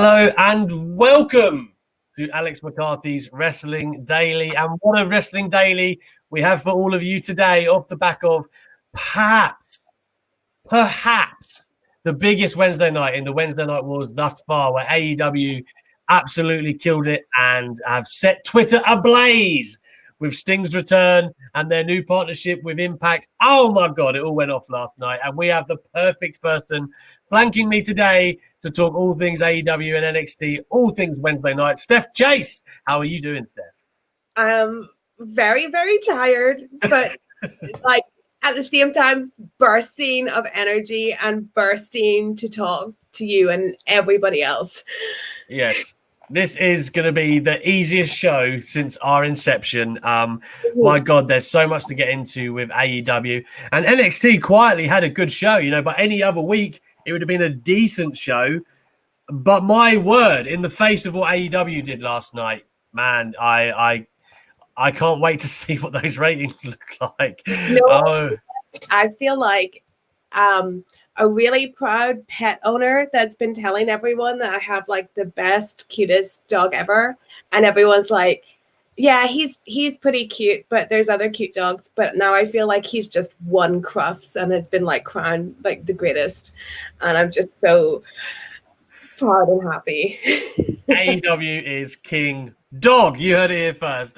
Hello and welcome to Alex McCarthy's Wrestling Daily. And what a Wrestling Daily we have for all of you today off the back of perhaps the biggest Wednesday night in the Wednesday Night Wars thus far, where AEW absolutely killed it and have set Twitter ablaze with Sting's return and their new partnership with Impact. Oh my God, it all went off last night. And we have the perfect person flanking me today to talk all things AEW and NXT, all things Wednesday night. Steph Chase, how are you doing, Steph? I'm very, very tired, but like at the same time, bursting of energy and bursting to talk to you and everybody else. Yes. This is going to be the easiest show since our inception. My God, there's so much to get into with AEW. And NXT quietly had a good show, but any other week, it would have been a decent show. But my word, in the face of what AEW did last night, man, I can't wait to see what those ratings look like. I feel like a really proud pet owner that's been telling everyone that I have like the best, cutest dog ever. And everyone's like, yeah, he's pretty cute, but there's other cute dogs. But now I feel like he's just won Crufts and has been like crowned like the greatest. And I'm just so proud and happy. AEW is king dog. You heard it here first.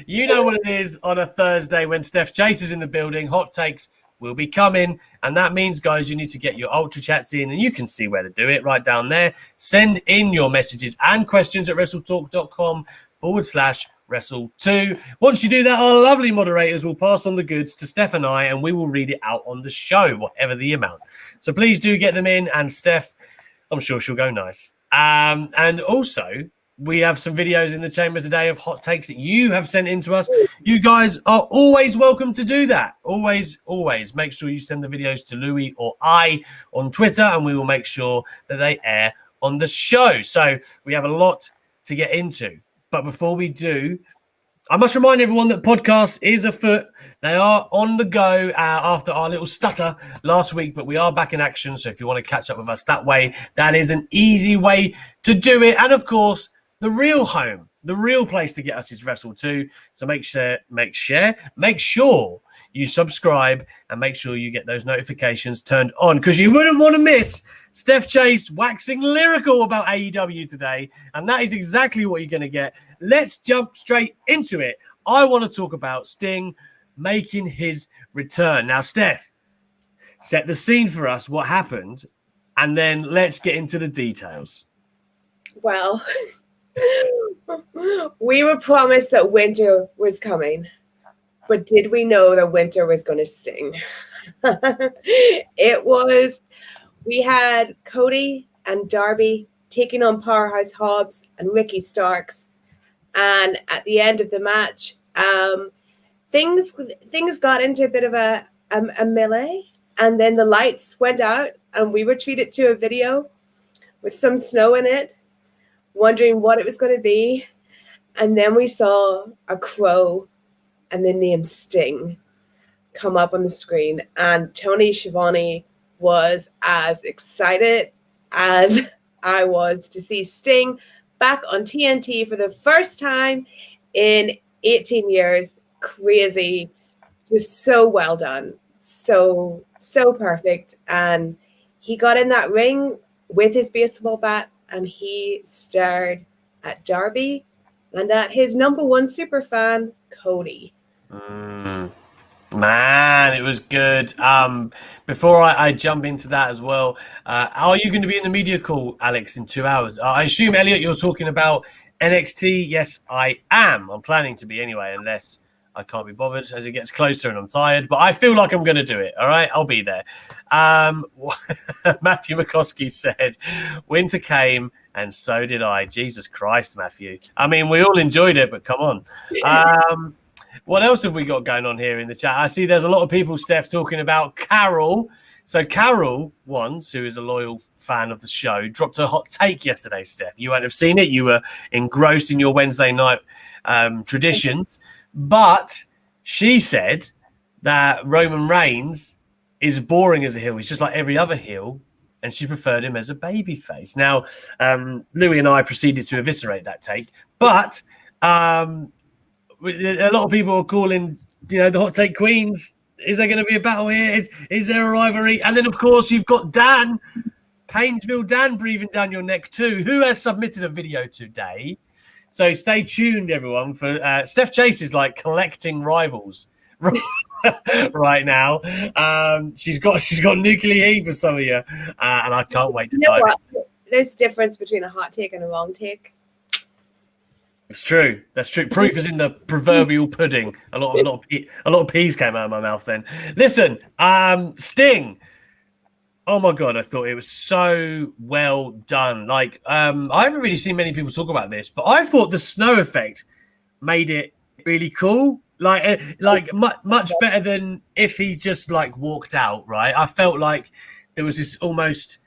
You know what it is on a Thursday when Steph Chase is in the building. Hot takes will be coming. And that means, guys, you need to get your Ultra Chats in, and you can see where to do it right down there. Send in your messages and questions at WrestleTalk.com/Wrestle2. Once you do that, our lovely moderators will pass on the goods to Steph and I, and we will read it out on the show, whatever the amount. So please do get them in. And Steph, I'm sure she'll go nice. And also, we have some videos in the chamber today of hot takes that you have sent in to us. You guys are always welcome to do that. Always, always. Make sure you send the videos to Louis or I on Twitter, and we will make sure that they air on the show. So we have a lot to get into. But before we do, I must remind everyone that podcast is afoot. They are on the go after our little stutter last week, but we are back in action. So if you want to catch up with us that way, that is an easy way to do it. And of course, the real home, the real place to get us is Wrestle2. So make sure you subscribe and make sure you get those notifications turned on, because you wouldn't want to miss Steph Chase waxing lyrical about AEW today. And that is exactly what you're going to get. Let's jump straight into it. I want to talk about Sting making his return. Now, Steph, set the scene for us, what happened, and then let's get into the details. Well, we were promised that winter was coming, but did we know that winter was going to sting? We had Cody and Darby taking on Powerhouse Hobbs and Ricky Starks. And at the end of the match, things got into a bit of a melee. And then the lights went out and we were treated to a video with some snow in it, wondering what it was going to be. And then we saw a crow and the name Sting come up on the screen. And Tony Schiavone was as excited as I was to see Sting back on TNT for the first time in 18 years. Crazy. Just so well done. So perfect. And he got in that ring with his baseball bat and he stared at Darby and at his number one super fan, Cody. Man, it was good. Before I jump into that as well, are you going to be in the media call, Alex, in 2 hours? I assume, Elliot, you're talking about NXT. Yes, I am. I'm planning to be anyway, unless I can't be bothered as it gets closer and I'm tired. But I feel like I'm going to do it. All right, I'll be there. Matthew McCoskey said, winter came and so did I. Jesus Christ, Matthew. I mean, we all enjoyed it, but come on. What else have we got going on here in the chat? I see there's a lot of people, Steph, talking about Carol. So Carol Wands, who is a loyal fan of the show, dropped a hot take yesterday, Steph. You won't have seen it. You were engrossed in your Wednesday night traditions. But she said that Roman Reigns is boring as a heel. He's just like every other heel. and she preferred him as a babyface. Now, Louis and I proceeded to eviscerate that take, but a lot of people are calling, the hot take queens. Is there going to be a battle here? Is there a rivalry? And then, of course, you've got Dan, Painesville Dan, breathing down your neck too, who has submitted a video today. So stay tuned, everyone. For Steph Chase is like collecting rivals right now. She's got nuclear heat for some of you, and I can't wait to dive in. There's a difference between a hot take and a wrong take. It's true. That's true. Proof is in the proverbial pudding. A lot of peas came out of my mouth then. Listen, Sting. Oh my God, I thought it was so well done. Like, I haven't really seen many people talk about this, but I thought the snow effect made it really cool. Like much better than if he just like walked out, right? I felt like there was this almost,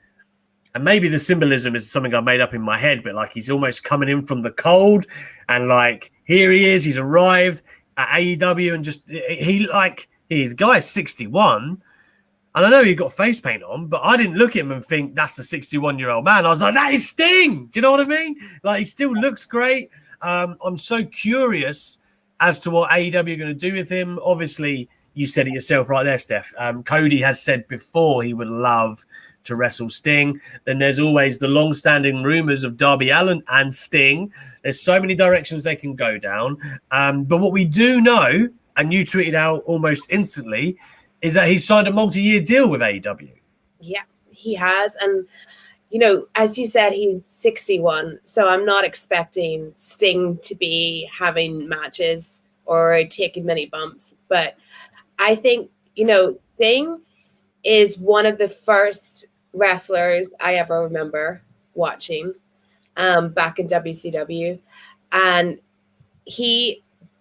and maybe the symbolism is something I made up in my head, but like he's almost coming in from the cold, and like here he is, he's arrived at AEW, and just the guy's 61. And I know he got face paint on, but I didn't look at him and think that's the 61-year-old man. I was like, that is Sting. Do you know what I mean? Like, he still looks great. I'm so curious as to what AEW are going to do with him. Obviously, you said it yourself right there, Steph. Cody has said before he would love to wrestle Sting. Then there's always the long-standing rumors of Darby Allin and Sting. There's so many directions they can go down. But what we do know, and you tweeted out almost instantly, is that he's signed a multi-year deal with AEW. Yeah, he has. And, as you said, he's 61. So I'm not expecting Sting to be having matches or taking many bumps. But I think, Sting is one of the first wrestlers I ever remember watching back in WCW. And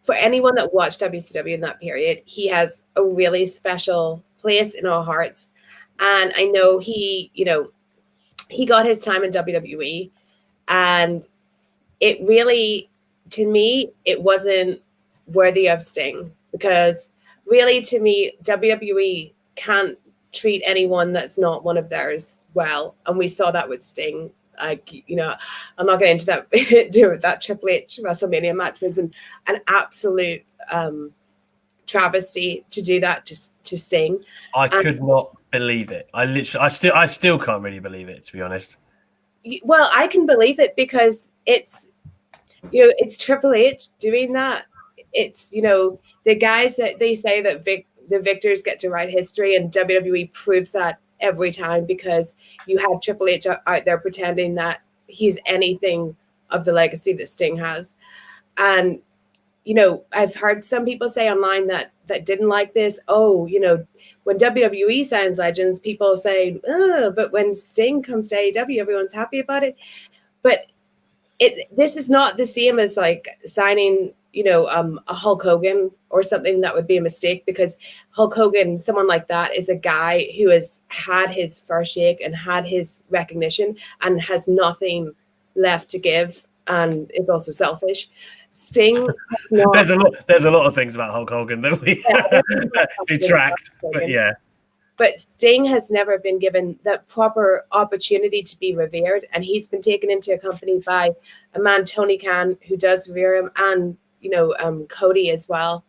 for anyone that watched WCW in that period, he has a really special place in our hearts. And I know he got his time in WWE, and it really, to me, it wasn't worthy of Sting, because really, to me, WWE can't treat anyone that's not one of theirs well. And we saw that with Sting. Like, I'm not getting into that Triple H WrestleMania match was an absolute travesty to do that to Sting. I could not believe it. I still can't really believe it, to be honest. Well, I can believe it because it's Triple H doing that. It's, the guys that they say that the victors get to write history, and WWE proves that every time, because you had Triple H out there pretending that he's anything of the legacy that Sting has. And, I've heard some people say online that didn't like this. Oh, when WWE signs legends, people say, oh, but when Sting comes to AEW, everyone's happy about it. But this is not the same as like signing, a Hulk Hogan or something. That would be a mistake, because Hulk Hogan, someone like that, is a guy who has had his fair shake and had his recognition and has nothing left to give, and is also selfish. Sting, there's a lot of things about Hulk Hogan that we detract, but yeah. But Sting has never been given that proper opportunity to be revered, and he's been taken into a company by a man, Tony Khan, who does revere him, and Cody as well.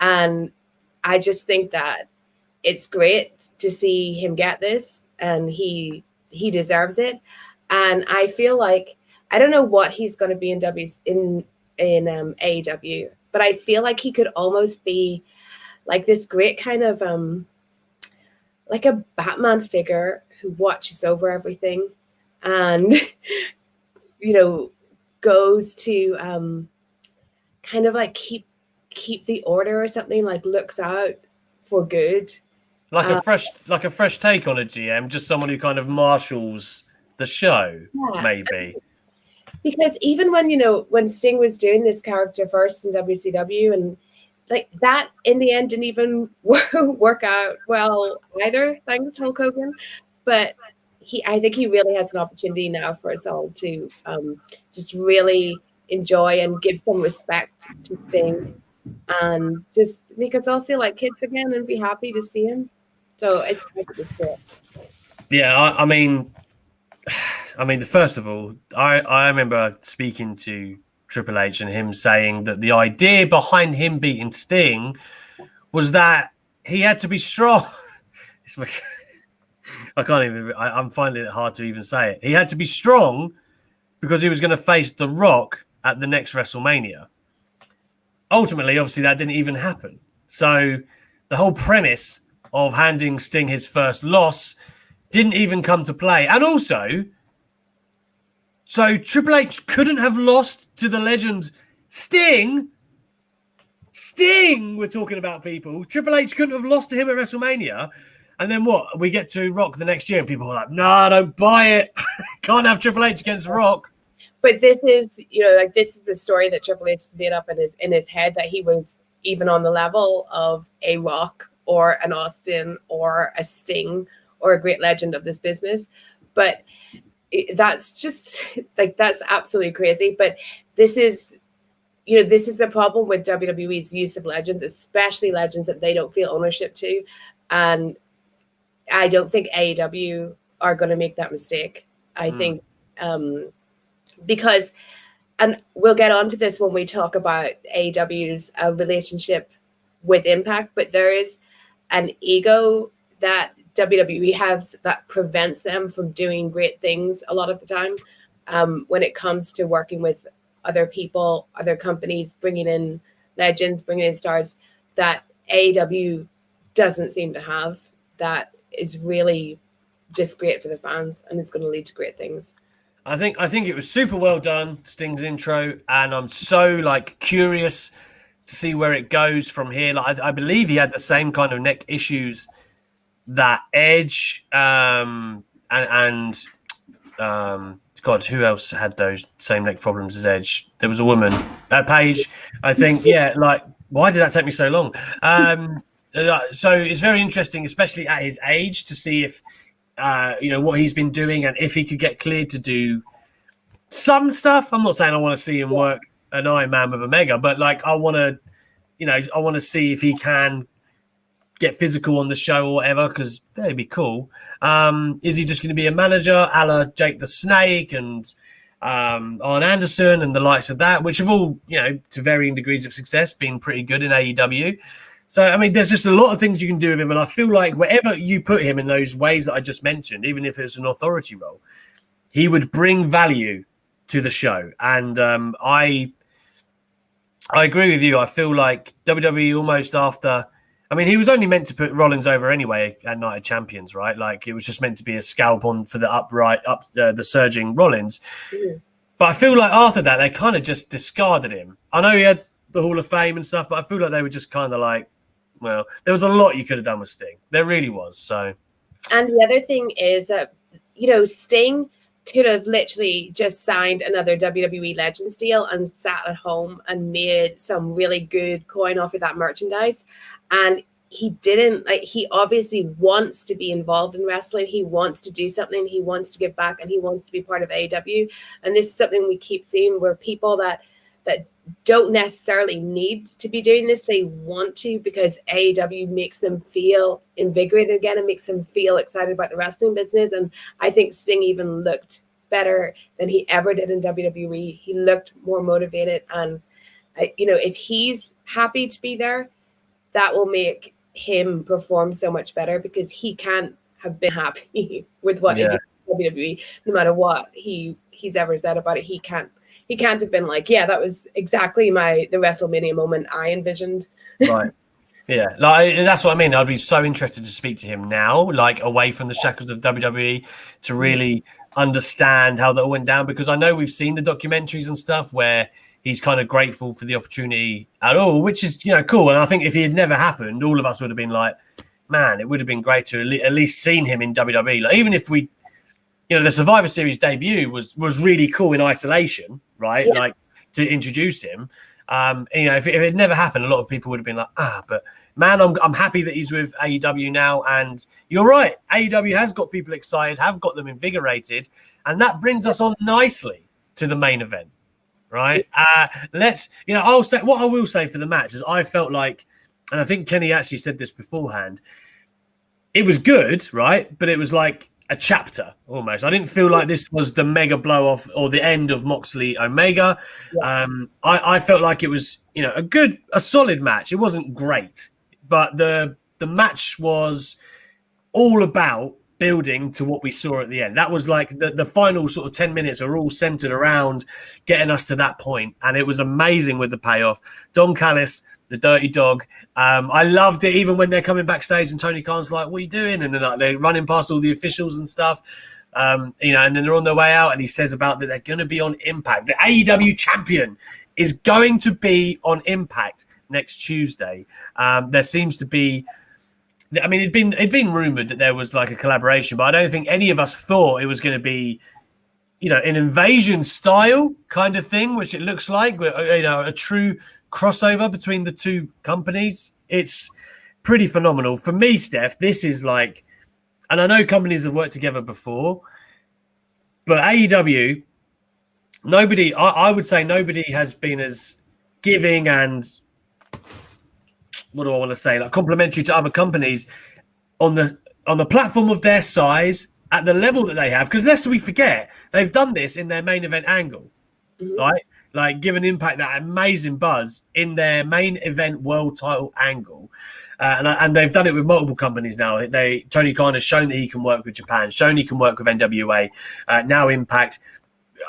And I just think that it's great to see him get this, and he deserves it. And I feel like, I don't know what he's going to be in AEW, but I feel like he could almost be like this great kind of like a Batman figure who watches over everything, and goes to kind of like keep the order or something, like looks out for good, like a fresh take on a GM, just someone who kind of marshals the show. Yeah, maybe. Because even when Sting was doing this character first in WCW, and like that in the end didn't even work out well either, thanks Hulk Hogan. But I think he really has an opportunity now for us all to just really enjoy and give some respect to Sting, and just make us all feel like kids again and be happy to see him. So I think it's great. Yeah, first of all, I remember speaking to Triple H and him saying that the idea behind him beating Sting was that he had to be strong. I can't even. I'm finding it hard to even say it. He had to be strong because he was going to face The Rock at the next WrestleMania. Ultimately, obviously, that didn't even happen. So the whole premise of handing Sting his first loss didn't even come to play. And also, so Triple H couldn't have lost to the legend Sting. We're talking about people. Triple H couldn't have lost to him at WrestleMania. And then what? We get to Rock the next year and people are like, no, I don't buy it. Can't have Triple H against Rock. But this is, this is the story that Triple H has made up in his head, that he was even on the level of a Rock or an Austin or a Sting or a great legend of this business. But that's just that's absolutely crazy. But this is the problem with WWE's use of legends, especially legends that they don't feel ownership to. And I don't think AEW are going to make that mistake. I think because, and we'll get onto this when we talk about AEW's relationship with Impact, but there is an ego that WWE has that prevents them from doing great things a lot of the time when it comes to working with other people, other companies, bringing in legends, bringing in stars that AEW doesn't seem to have. That is really just great for the fans, and it's going to lead to great things. I think it was super well done, Sting's intro, and I'm so curious to see where it goes from here. I believe he had the same kind of neck issues that Edge and God, who else had those same neck problems as Edge? There was a woman, Paige, I think. Yeah, why did that take me so long? So it's very interesting, especially at his age, to see if what he's been doing and if he could get cleared to do some stuff. I'm not saying I want to see him work an Iron Man with a Mega, but I want to see if he can get physical on the show or whatever, because that'd be cool. Is he just going to be a manager a la Jake the Snake and Arn Anderson and the likes of that, which have all, to varying degrees of success, been pretty good in AEW. So, there's just a lot of things you can do with him. And I feel like wherever you put him in those ways that I just mentioned, even if it's an authority role, he would bring value to the show. And I agree with you. I feel like WWE almost after... he was only meant to put Rollins over anyway at Night of Champions, right? It was just meant to be a scalp on for the surging Rollins. Mm-hmm. But I feel like after that, they kind of just discarded him. I know he had the Hall of Fame and stuff, but I feel like they were just kind of well, there was a lot you could have done with Sting. There really was. So, and the other thing is that, Sting could have literally just signed another WWE Legends deal and sat at home and made some really good coin off of that merchandise. And he didn't. He obviously wants to be involved in wrestling. He wants to do something. He wants to give back, and he wants to be part of AEW. And this is something we keep seeing, where people that don't necessarily need to be doing this, they want to, because AEW makes them feel invigorated again and makes them feel excited about the wrestling business. And I think Sting even looked better than he ever did in WWE. He looked more motivated, and if he's happy to be there, that will make him perform so much better, because he can't have been happy with what he did in WWE, no matter what he's ever said about it. He can't have been that was exactly the WrestleMania moment I envisioned. Right. Yeah. That's what I mean. I'd be so interested to speak to him now, away from the shackles of WWE, to really understand how that all went down, because I know we've seen the documentaries and stuff where he's kind of grateful for the opportunity at all, which is, cool. And I think if it had never happened, all of us would have been like, man, it would have been great to at least seen him in WWE. Even if we, the Survivor Series debut was really cool in isolation, right? Yeah. To introduce him. If it had never happened, a lot of people would have been like, but man, I'm happy that he's with AEW now. And you're right, AEW has got people excited, have got them invigorated, and that brings us on nicely to the main event, right? I'll say what I will say for the match is I felt like, and I think Kenny actually said this beforehand, it was good, right? But it was like a chapter almost. I didn't feel like this was the mega blow off or the end of Moxley Omega. Yeah. I felt like it was, a solid match. It wasn't great, but the match was all about building to what we saw at the end. That was like the final sort of 10 minutes are all centered around getting us to that point, and it was amazing with the payoff. Don Callis, the dirty dog, I loved it, even when they're coming backstage and Tony Khan's like, what are you doing? And they're running past all the officials and stuff, and then they're on their way out, and he says about that they're going to be on Impact. The AEW champion is going to be on Impact next Tuesday. There seems to be, I mean, it'd been rumored that there was like a collaboration, but I don't think any of us thought it was going to be, an Invasion style kind of thing, which it looks like, a true crossover between the two companies. It's pretty phenomenal. For me, Steph, this is like, and I know companies have worked together before, but AEW, I would say nobody has been as giving and, what do I want to say, like complementary to other companies on the platform of their size at the level that they have. Because lest we forget, they've done this in their main event angle, right? Like given Impact that amazing buzz in their main event world title angle, and they've done it with multiple companies now. Tony Khan has shown that he can work with Japan, shown he can work with NWA, now Impact.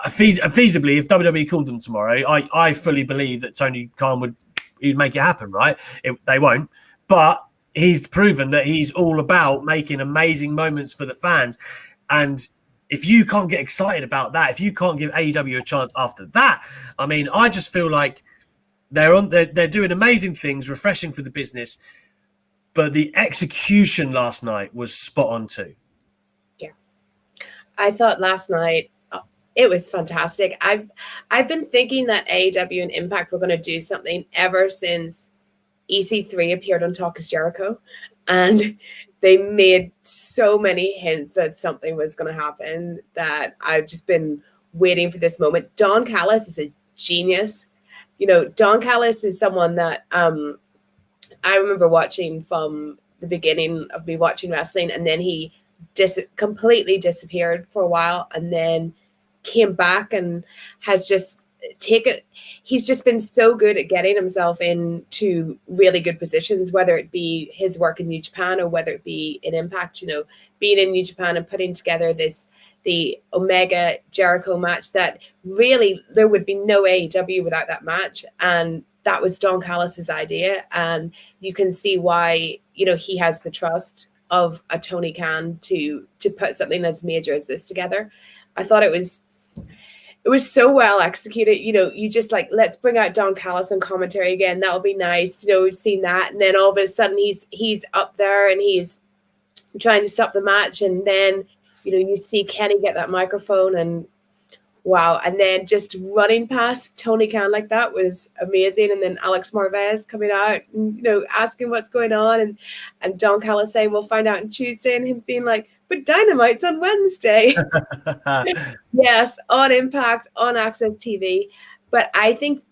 Feasibly, if WWE called them tomorrow, I fully believe that Tony Khan he'd make it happen, right? They won't, but he's proven that he's all about making amazing moments for the fans. And if you can't get excited about that, if you can't give AEW a chance after that, I mean, I just feel like they're doing amazing things, refreshing for the business, but the execution last night was spot on too. Yeah, I thought last night it was fantastic. I've been thinking that AEW and Impact were going to do something ever since EC3 appeared on Talk is Jericho, and they made so many hints that something was going to happen that I've just been waiting for this moment. Don Callis is a genius. Don Callis is someone that I remember watching from the beginning of me watching wrestling, and then he completely disappeared for a while, and then came back and has just he's just been so good at getting himself into really good positions, whether it be his work in New Japan or whether it be in Impact. Being in New Japan and putting together the Omega Jericho match, that really there would be no AEW without that match, and that was Don Callis's idea, and you can see why he has the trust of a Tony Khan to put something as major as this together. I thought it was so well executed. You just like, let's bring out Don Callis on commentary again. That'll be nice. We've seen that. And then all of a sudden he's up there and he's trying to stop the match. And then, you see Kenny get that microphone and wow. And then just running past Tony Khan like that was amazing. And then Alex Marvez coming out and, asking what's going on. And Don Callis saying, we'll find out on Tuesday, and him being like, but Dynamite's on Wednesday. Yes, on Impact, on Access TV. But I think,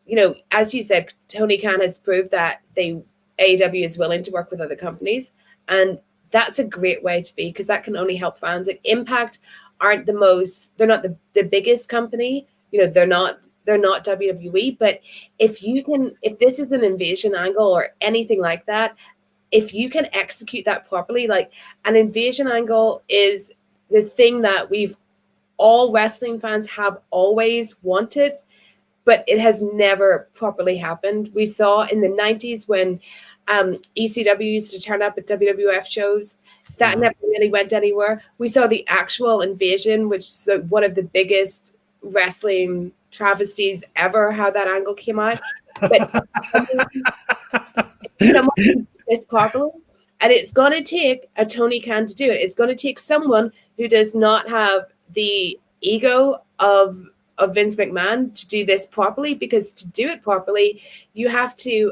as you said, Tony Khan has proved that AEW is willing to work with other companies. And that's a great way to be, because that can only help fans. Like Impact aren't they're not the biggest company. They're not WWE. But if this is an invasion angle or anything like that, if you can execute that properly, like an invasion angle is the thing that all wrestling fans have always wanted, but it has never properly happened. We saw in the 90s when ECW used to turn up at WWF shows, that never really went anywhere. We saw the actual invasion, which is one of the biggest wrestling travesties ever, how that angle came out. But someone can do this properly, and it's going to take a Tony Khan to do it. It's going to take someone who does not have the ego of Vince McMahon to do this properly, because to do it properly, you have to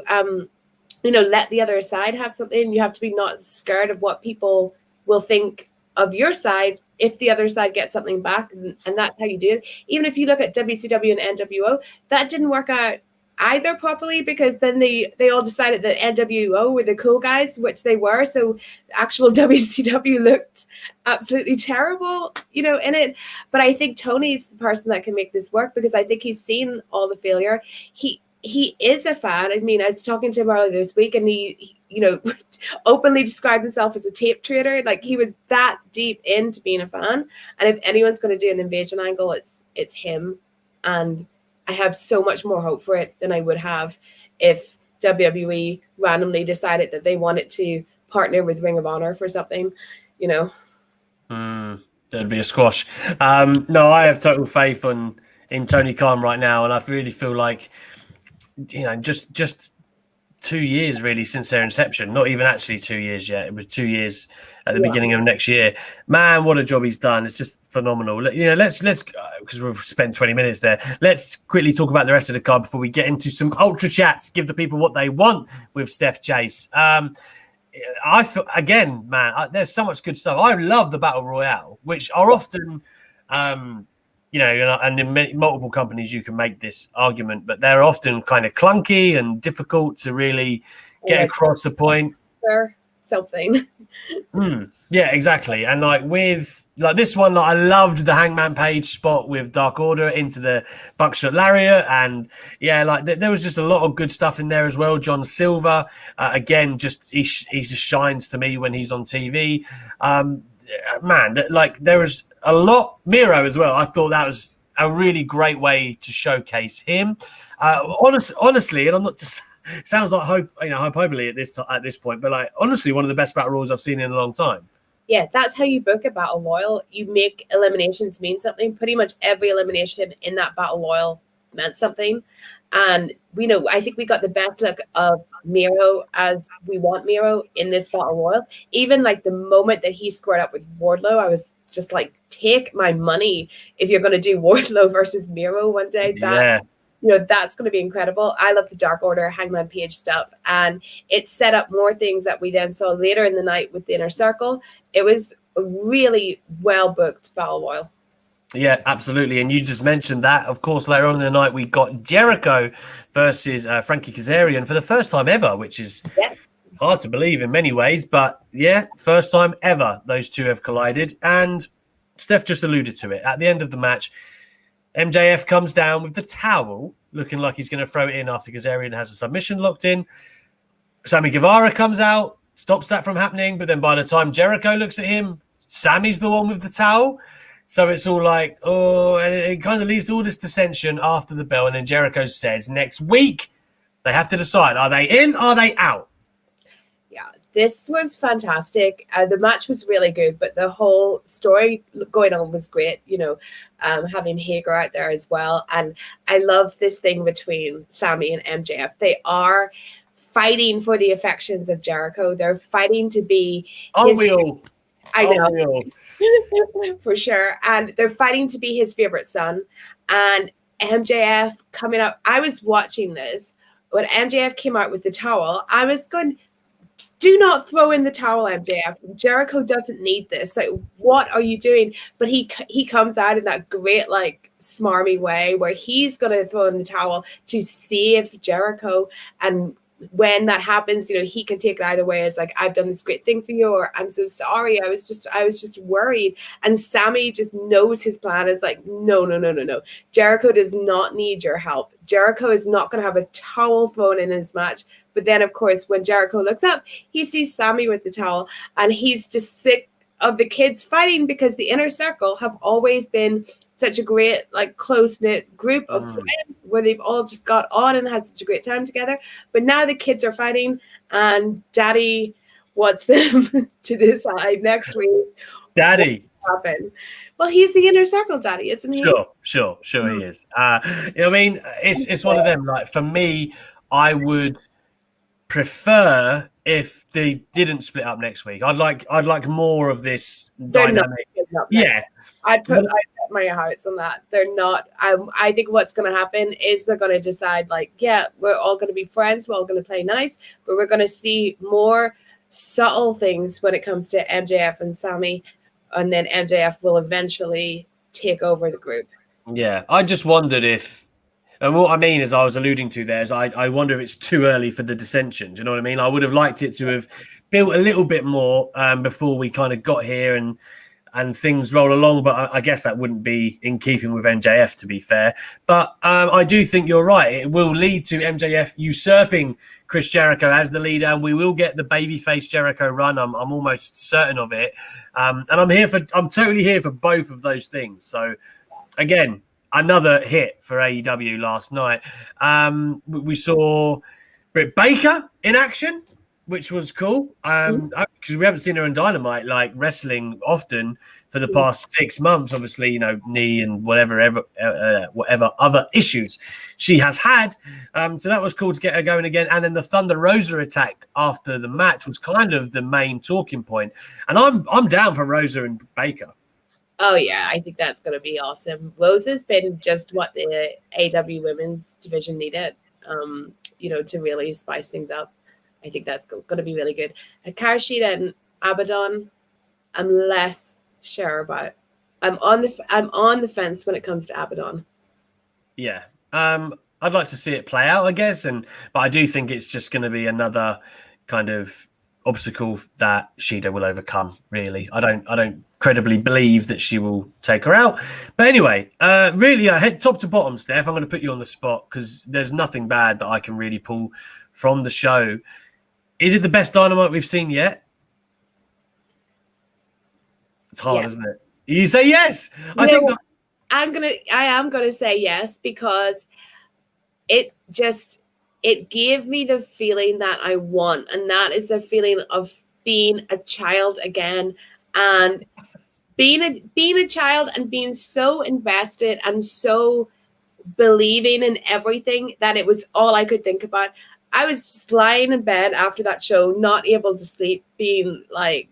let the other side have something. You have to be not scared of what people will think of your side if the other side gets something back, and that's how you do it. Even if you look at WCW and NWO, that didn't work out either properly, because then they all decided that NWO were the cool guys, which they were. So actual WCW looked absolutely terrible, you know, in it. But I think Tony's the person that can make this work, because I think he's seen all the failure. He is a fan. I mean, I was talking to him earlier this week, and he you know, openly described himself as a tape trader. Like, he was that deep into being a fan. And if anyone's going to do an invasion angle, it's him. And I have so much more hope for it than I would have if WWE randomly decided that they wanted to partner with Ring of Honor for something, you know. There'd be a squash. No, I have total faith in Tony Khan right now, and I really feel like, you know, just 2 years really since their inception. Not even actually 2 years yet. It was 2 years at the beginning of next year. Man, what a job he's done! It's just phenomenal. You know, let's because we've spent 20 minutes there. Let's quickly talk about the rest of the card before we get into some ultra chats. Give the people what they want with Steph Chase. I feel, again, man, there's so much good stuff. I love the Battle Royale, which are often, you know, and in multiple companies you can make this argument, but they're often kind of clunky and difficult to really get across the point. Or something. Yeah, exactly. And like with this one, I loved the Hangman Page spot with Dark Order into the Buckshot Lariat, and yeah, like there was just a lot of good stuff in there as well. John Silver, again, just he just shines to me when he's on TV. Man, like there was a lot. Miro as well. I thought that was a really great way to showcase him. Honestly, and I'm not just. Sounds like hyperbole at this point, but like honestly, one of the best battle royals I've seen in a long time. Yeah, that's how you book a battle royal. You make eliminations mean something. Pretty much every elimination in that battle royal meant something. And I think we got the best look of Miro as we want Miro in this battle royal. Even like the moment that he squared up with Wardlow, I was just like, take my money if you're going to do Wardlow versus Miro one day. That's going to be incredible. I love the Dark Order, Hangman Page stuff. And it set up more things that we then saw later in the night with the Inner Circle. It was a really well-booked battle royal. Yeah, absolutely. And you just mentioned that. Of course, later on in the night, we got Jericho versus Frankie Kazarian for the first time ever, which is hard to believe in many ways. But yeah, first time ever those two have collided. And Steph just alluded to it. At the end of the match, MJF comes down with the towel, looking like he's going to throw it in after Kazarian has a submission locked in. Sammy Guevara comes out, stops that from happening. But then by the time Jericho looks at him, Sammy's the one with the towel. So it's all like, and it kind of leads to all this dissension after the bell. And then Jericho says, next week, they have to decide, are they in, are they out? Yeah, this was fantastic. The match was really good, but the whole story going on was great, having Hager out there as well. And I love this thing between Sammy and MJF. They are fighting for the affections of Jericho. They're fighting to be... Aren't we all? I know. For sure. And they're fighting to be his favorite son. And MJF coming out, I was watching this when MJF came out with the towel. I was going, do not throw in the towel, MJF. Jericho doesn't need this. Like, what are you doing? But he comes out in that great, like, smarmy way where he's going to throw in the towel to save Jericho. And when that happens, he can take it either way as like, I've done this great thing for you, or I'm so sorry. I was just worried. And Sammy just knows his plan is like, no. Jericho does not need your help. Jericho is not going to have a towel thrown in his match. But then, of course, when Jericho looks up, he sees Sammy with the towel, and he's just sick of the kids fighting, because the Inner Circle have always been such a great, like, close-knit group of friends where they've all just got on and had such a great time together. But now the kids are fighting, and Daddy wants them to decide next week. Daddy. What happened. Well, he's the Inner Circle Daddy, isn't he? Sure, he is. It's one of them. Like, for me, I would prefer if they didn't split up next week. I'd like more of this dynamic. Yeah, I'd put my house on that. They're not. I think what's going to happen is they're going to decide, like, yeah, we're all going to be friends, we're all going to play nice, but we're going to see more subtle things when it comes to MJF and Sammy, and then MJF will eventually take over the group. Yeah, I just wondered if, And what I mean, as I was alluding to there, is I wonder if it's too early for the dissension. Do you know what I mean? I would have liked it to have built a little bit more before we kind of got here and things roll along. But I guess that wouldn't be in keeping with MJF, to be fair. But I do think you're right. It will lead to MJF usurping Chris Jericho as the leader, and we will get the babyface Jericho run. I'm almost certain of it. And I'm totally here for both of those things. So again, another hit for AEW last night. We saw Britt Baker in action, which was cool, because we haven't seen her in Dynamite like wrestling often for the past 6 months. Obviously, knee and whatever other issues she has had. So that was cool to get her going again. And then the Thunder Rosa attack after the match was kind of the main talking point. And I'm down for Rosa and Baker. Oh, yeah, I think that's going to be awesome. Rosa's been just what the AEW women's division needed, to really spice things up. I think that's going to be really good. Karashida and Abaddon, I'm less sure about. I'm on the fence when it comes to Abaddon. Yeah. I'd like to see it play out, I guess, but I do think it's just going to be another kind of obstacle that Shida will overcome, really. I don't credibly believe that she will take her out. But anyway, really, head top to bottom, Steph, I'm going to put you on the spot because there's nothing bad that I can really pull from the show. Is it the best Dynamite we've seen yet? It's hard, isn't it? You say yes. I am gonna say yes because it gave me the feeling that I want, and that is the feeling of being a child again, and being a child and being so invested and so believing in everything that it was all I could think about. I was just lying in bed after that show, not able to sleep, being like,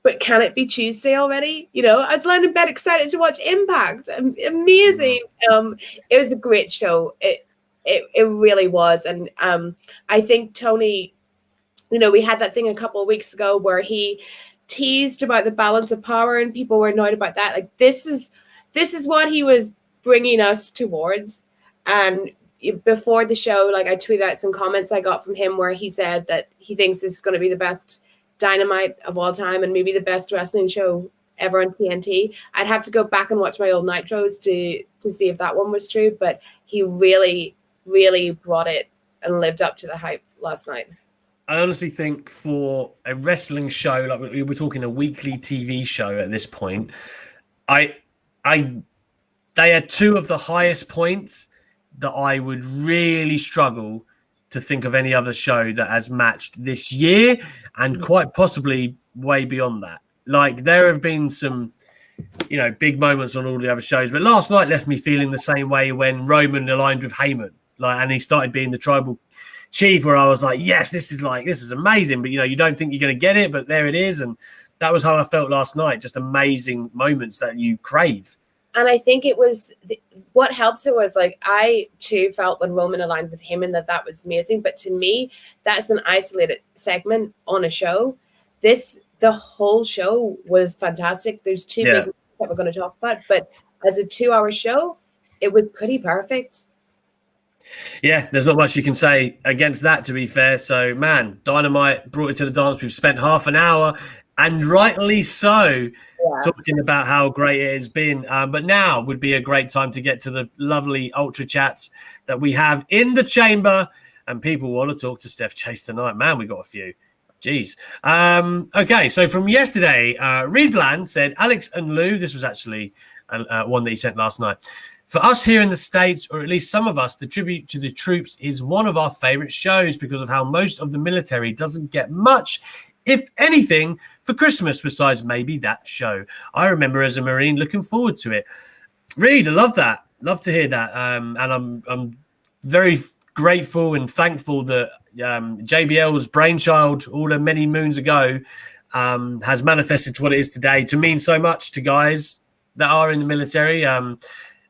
but can it be Tuesday already? I was lying in bed excited to watch Impact. Amazing. It was a great show. It really was. And I think Tony, we had that thing a couple of weeks ago where he teased about the balance of power and people were annoyed about that. Like this is what he was bringing us towards. And before the show, like I tweeted out some comments I got from him where he said that he thinks this is going to be the best Dynamite of all time and maybe the best wrestling show ever on TNT. I'd have to go back and watch my old Nitros to see if that one was true, but he really, really brought it and lived up to the hype last night. I honestly think for a wrestling show, like we're talking a weekly TV show at this point, they are two of the highest points that I would really struggle to think of any other show that has matched this year and quite possibly way beyond that. Like there have been some, big moments on all the other shows, but last night left me feeling the same way when Roman aligned with Heyman, and he started being the tribal chief, where I was like, yes, this is amazing, but you don't think you're going to get it, but there it is. And that was how I felt last night. Just amazing moments that you crave. And I think it was what helps it was like I too felt when Roman aligned with him and that was amazing. But to me, that's an isolated segment on a show. The whole show was fantastic. There's two big that we're going to talk about, but as a 2-hour show, it was pretty perfect. Yeah, there's not much you can say against that, to be fair. So, man, Dynamite brought it to the dance. We've spent half an hour, and rightly so, talking about how great it has been. But now would be a great time to get to the lovely Ultra Chats that we have in the chamber. And people want to talk to Steph Chase tonight. Man, we got a few. Jeez. Okay, so from yesterday, Reed Bland said, Alex and Lou, this was actually one that he sent last night. For us here in the States, or at least some of us, the Tribute to the Troops is one of our favorite shows because of how most of the military doesn't get much, if anything, for Christmas besides maybe that show. I remember as a Marine looking forward to it. Reed, I love that. Love to hear that. And I'm very grateful and thankful that JBL's brainchild all the many moons ago has manifested to what it is today to mean so much to guys that are in the military.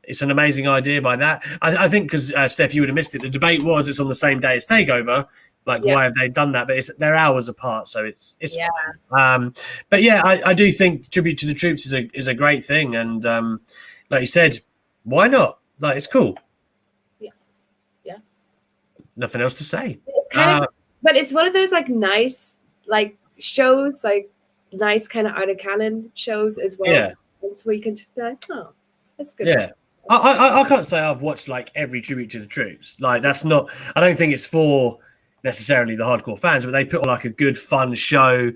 It's an amazing idea by that. I think because, Steph, you would have missed it. The debate was it's on the same day as TakeOver. Why have they done that? But they're hours apart, so it's fine. But yeah, I do think Tribute to the Troops is a great thing. And like you said, why not? It's cool. Yeah. nothing else to say. It's kind of, but it's one of those like nice like shows, like nice kind of out of canon shows as well. Yeah. So you can just be like, oh, that's good. Yeah. I can't say I've watched like every tribute to the troops. Like that's not. I don't think it's for necessarily the hardcore fans, but they put on like a good fun show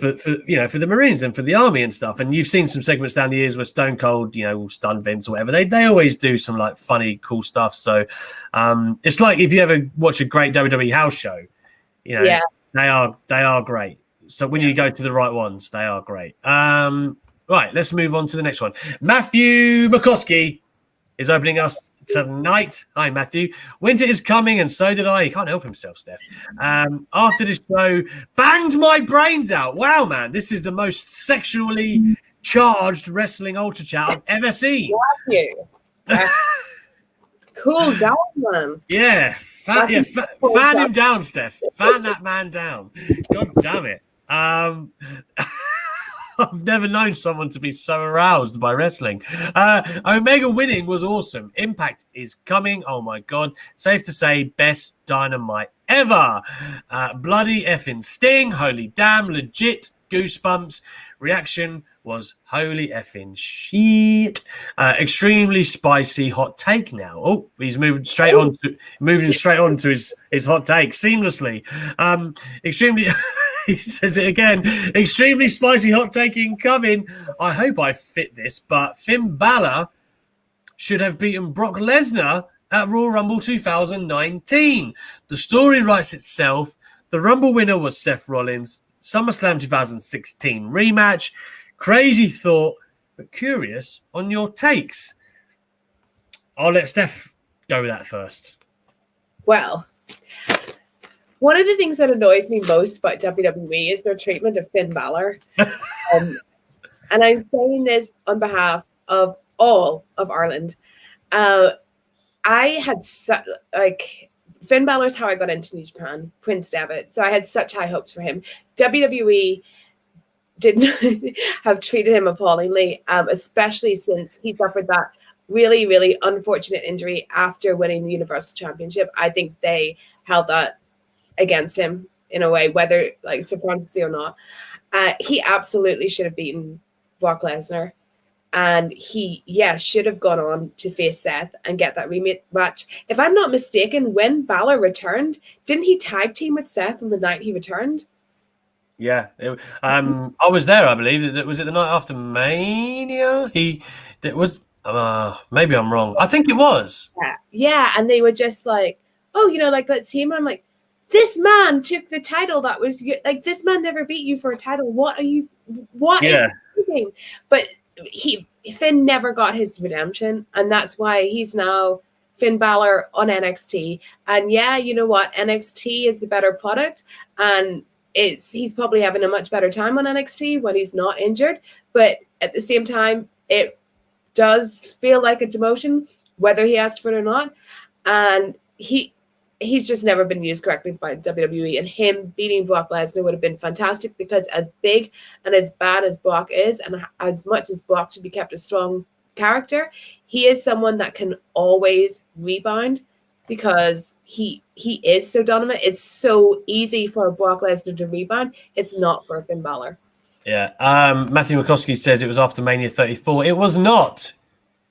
for for the Marines and for the Army and stuff. And you've seen some segments down the years where Stone Cold, will stun Vince or whatever. They always do some like funny, cool stuff. So it's like if you ever watch a great WWE house show, they are great. So when you go to the right ones, they are great. Right, let's move on to the next one. Matthew McCarthy is opening us tonight. Hi, Matthew. Winter is coming, and so did I. He can't help himself, Steph. After this show, banged my brains out. Wow, man, this is the most sexually charged wrestling ultra chat I've ever seen. Matthew. Cool down, man. Yeah, fan him down, Steph. Fan that man down. God damn it. I've never known someone to be so aroused by wrestling. Omega winning was awesome. Impact is coming. Oh my God. Safe to say, best Dynamite ever. Bloody effing Sting. Holy damn. Legit goosebumps. Reaction was holy effing shit. Extremely spicy hot take now. Oh, he's moving straight on to his hot take seamlessly. Extremely he says it again. Extremely spicy hot take incoming. I hope I fit this, but Finn Balor should have beaten Brock Lesnar at Royal Rumble 2019. The story writes itself. The Rumble winner was Seth Rollins. SummerSlam 2016 rematch. Crazy thought, but curious on your takes. I'll let Steph go with that first. Well, one of the things that annoys me most about WWE is their treatment of Finn Balor. And I'm saying this on behalf of all of Ireland. I had Finn Balor's how I got into New Japan, Prince Devitt. So I had such high hopes for him. WWE didn't have treated him appallingly, especially since he suffered that really, really unfortunate injury after winning the Universal Championship. I think they held that against him in a way, whether like subconsciously or not. He absolutely should have beaten Brock Lesnar. And he, should have gone on to face Seth and get that rematch. If I'm not mistaken, when Balor returned, didn't he tag team with Seth on the night he returned? Yeah. I was there, I believe. Was it the night after Mania? It was, maybe I'm wrong. I think it was. Yeah. And they were just like, oh, let's team. I'm like, this man took the title that was, like, this man never beat you for a title. What is thinking? But Finn never got his redemption, and that's why he's now Finn Balor on NXT. And you know what? NXT is the better product, and he's probably having a much better time on NXT when he's not injured. But at the same time, it does feel like a demotion, whether he asked for it or not. And he's just never been used correctly by WWE, and him beating Brock Lesnar would have been fantastic, because as big and as bad as Brock is, and as much as Brock should be kept a strong character, he is someone that can always rebound, because he is so dominant. It's so easy for Brock Lesnar to rebound. It's not for Finn Balor. Yeah. Matthew McCoskey says it was after Mania 34. It was not.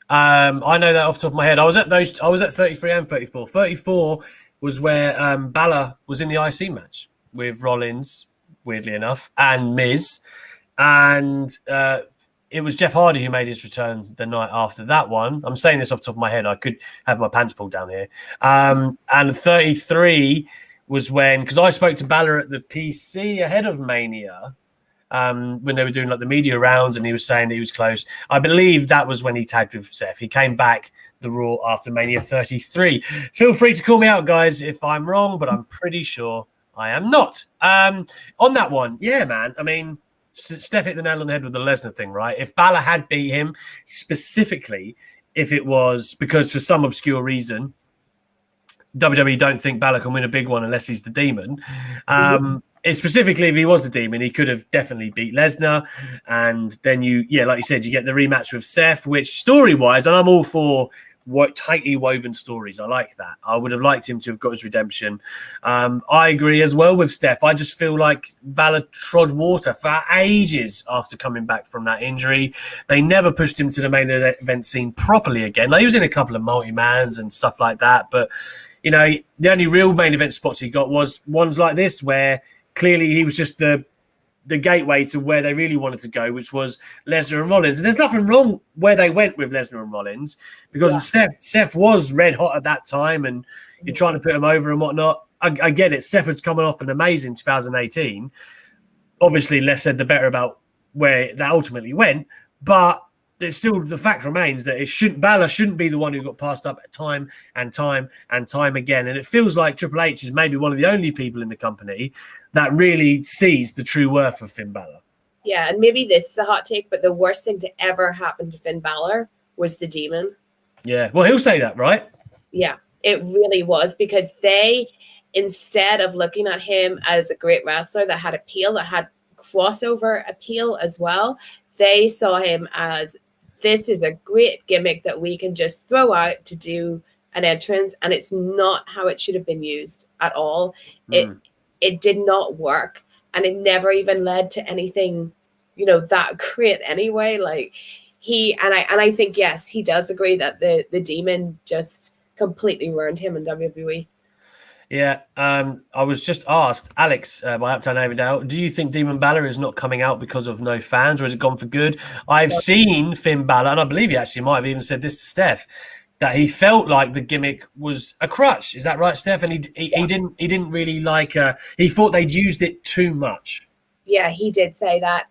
I know that off the top of my head. I was at 33 and 34. 34 was where Balor was in the IC match with Rollins, weirdly enough, and Miz. And it was Jeff Hardy who made his return the night after that one. I'm saying this off the top of my head. I could have my pants pulled down here. And 33 was when, because I spoke to Balor at the PC ahead of Mania, when they were doing like the media rounds, and he was saying that he was close. I believe that was when he tagged with Seth. He came back the Raw after Mania 33. Feel free to call me out, guys, if I'm wrong, but I'm pretty sure I am not. On that one, yeah, man. I mean, Steph hit the nail on the head with the Lesnar thing, right? If Balor had beat him, specifically, if it was because for some obscure reason, WWE don't think Balor can win a big one unless he's the Demon. Specifically, if he was the Demon, he could have definitely beat Lesnar. And then like you said, you get the rematch with Seth, which story-wise, and I'm all for tightly woven stories. I like that. I would have liked him to have got his redemption. I agree as well with Steph. I just feel like Balor trod water for ages after coming back from that injury. They never pushed him to the main event scene properly again. Like, he was in a couple of multi-mans and stuff like that, but you know, the only real main event spots he got was ones like this, where clearly he was just the gateway to where they really wanted to go, which was Lesnar and Rollins. And there's nothing wrong where they went with Lesnar and Rollins, because Seth was red hot at that time, and you're trying to put him over and whatnot. I get it. Seth was coming off an amazing 2018. Obviously, less said the better about where that ultimately went, but there's still the fact remains that Balor shouldn't be the one who got passed up time and time and time again. And it feels like Triple H is maybe one of the only people in the company that really sees the true worth of Finn Balor. Yeah, and maybe this is a hot take, but the worst thing to ever happen to Finn Balor was the Demon. Yeah, well, he'll say that, right? Yeah, it really was, because they, instead of looking at him as a great wrestler that had appeal, that had crossover appeal as well, they saw him as, this is a great gimmick that we can just throw out to do an entrance, and it's not how it should have been used at all. It did not work, and it never even led to anything, you know, that great anyway. Like, I think, yes, he does agree that the Demon just completely ruined him in WWE. Yeah, I was just asked, Alex, by Uptown Averdale, do you think Demon Balor is not coming out because of no fans, or is it gone for good? I've seen Finn Balor, and I believe he actually might have even said this to Steph, that he felt like the gimmick was a crutch. Is that right, Steph? And he didn't really like. He thought they'd used it too much. Yeah, he did say that.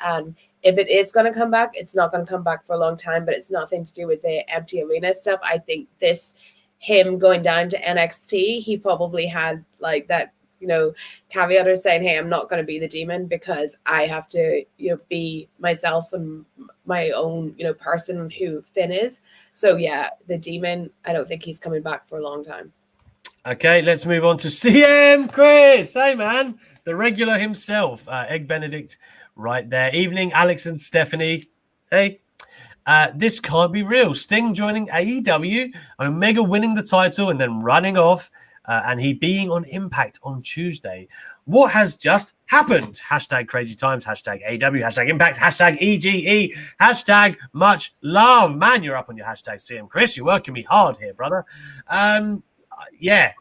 If it is going to come back, it's not going to come back for a long time. But it's nothing to do with the empty arena stuff. I think him going down to NXT, he probably had like that, you know, caveat of saying, hey, I'm not going to be the Demon because I have to, you know, be myself and my own, you know, person who Finn is. So yeah, the Demon, I don't think he's coming back for a long time. Okay, let's move on to CM Chris. Hey, man, the regular himself, Egg Benedict right there. Evening, Alex and Stephanie. Hey. This can't be real. Sting joining AEW, Omega winning the title and then running off, and he being on Impact on Tuesday. What has just happened? Hashtag crazy times, hashtag AEW, hashtag Impact, hashtag EGE, hashtag much love. Man, you're up on your hashtag CM Chris. You're working me hard here, brother. Yeah.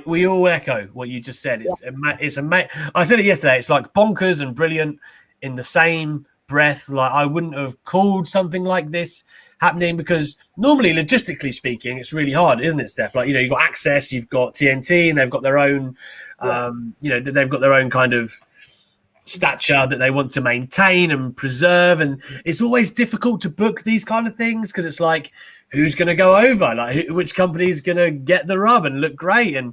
We all echo what you just said. I said it yesterday. It's like bonkers and brilliant in the same breath. Like, I wouldn't have called something like this happening, because normally, logistically speaking, it's really hard, isn't it, Steph? Like, you know, you've got Access, you've got TNT, and they've got their own, you know, they've got their own kind of stature that they want to maintain and preserve, and it's always difficult to book these kind of things, because it's like, who's going to go over? Like, which company is going to get the rub and look great? And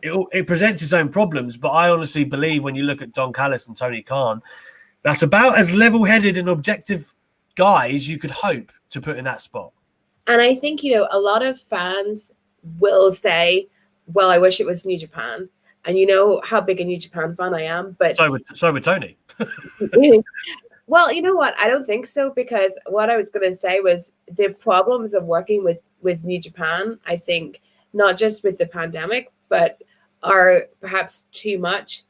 it presents its own problems. But I honestly believe, when you look at Don Callis and Tony Khan, that's about as level-headed and objective guys you could hope to put in that spot. And I think, you know, a lot of fans will say, well, I wish it was New Japan. And you know how big a New Japan fan I am. But so would Tony. Well, you know what? I don't think so, because what I was going to say was the problems of working with New Japan, I think, not just with the pandemic, but are perhaps too much.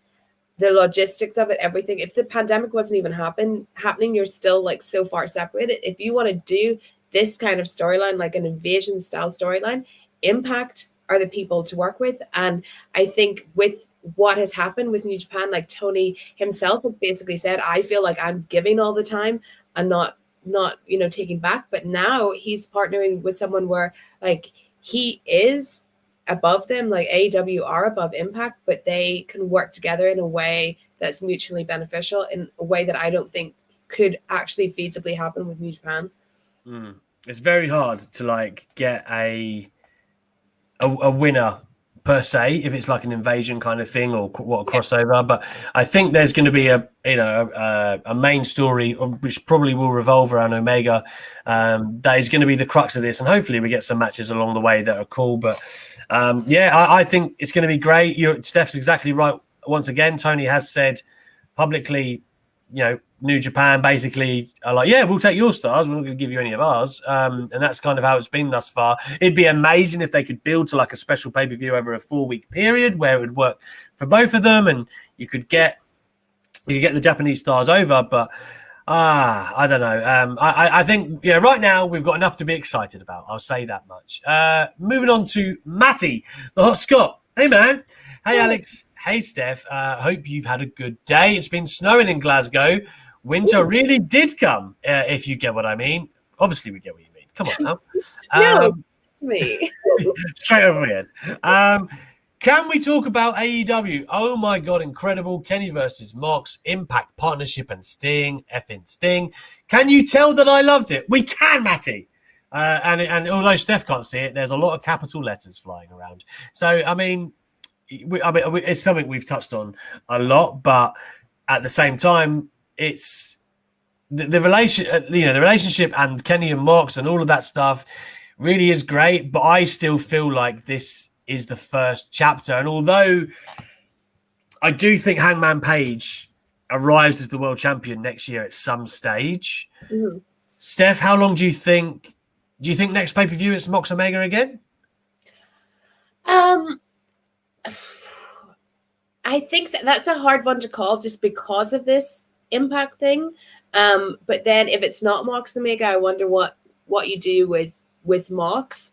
The logistics of it, everything. If the pandemic wasn't even happening, you're still like so far separated. If you want to do this kind of storyline, like an invasion style storyline, Impact are the people to work with. And I think with what has happened with New Japan, like Tony himself has basically said, I feel like I'm giving all the time and not, you know, taking back. But now he's partnering with someone where like he is above them, like AEW are above Impact, but they can work together in a way that's mutually beneficial, in a way that I don't think could actually feasibly happen with New Japan. It's very hard to like get a winner per se, if it's like an invasion kind of thing, or what, a crossover. But I think there's going to be a main story which probably will revolve around Omega. That is going to be the crux of this, and hopefully we get some matches along the way that are cool. But I think it's going to be great. Steph's exactly right. Once again, Tony has said publicly New Japan basically are like, yeah, we'll take your stars. We're not going to give you any of ours. And that's kind of how it's been thus far. It'd be amazing if they could build to like a special pay-per-view over a 4-week period where it would work for both of them, and you could get the Japanese stars over. But I don't know. I think right now we've got enough to be excited about. I'll say that much. Moving on to Matty, the hot Scot. Hey man. Hey Alex. Hey Steph. Hope you've had a good day. It's been snowing in Glasgow. Winter really did come. If you get what I mean. Obviously we get what you mean. Come on now. No, it's me. Straight over my head. Can we talk about AEW? Oh my God, incredible. Kenny versus Mox, Impact Partnership and Sting, effing Sting. Can you tell that I loved it? We can, Matty. And although Steph can't see it, there's a lot of capital letters flying around. So, I mean, it's something we've touched on a lot, but at the same time, it's the relationship and Kenny and Mox and all of that stuff really is great, but I still feel like this is the first chapter. And although I do think Hangman Page arrives as the world champion next year at some stage, Steph, how long do you think next pay-per-view it's Mox Omega again? I think that's a hard one to call just because of this Impact thing. But then if it's not Mox Omega, I wonder what you do with Mox.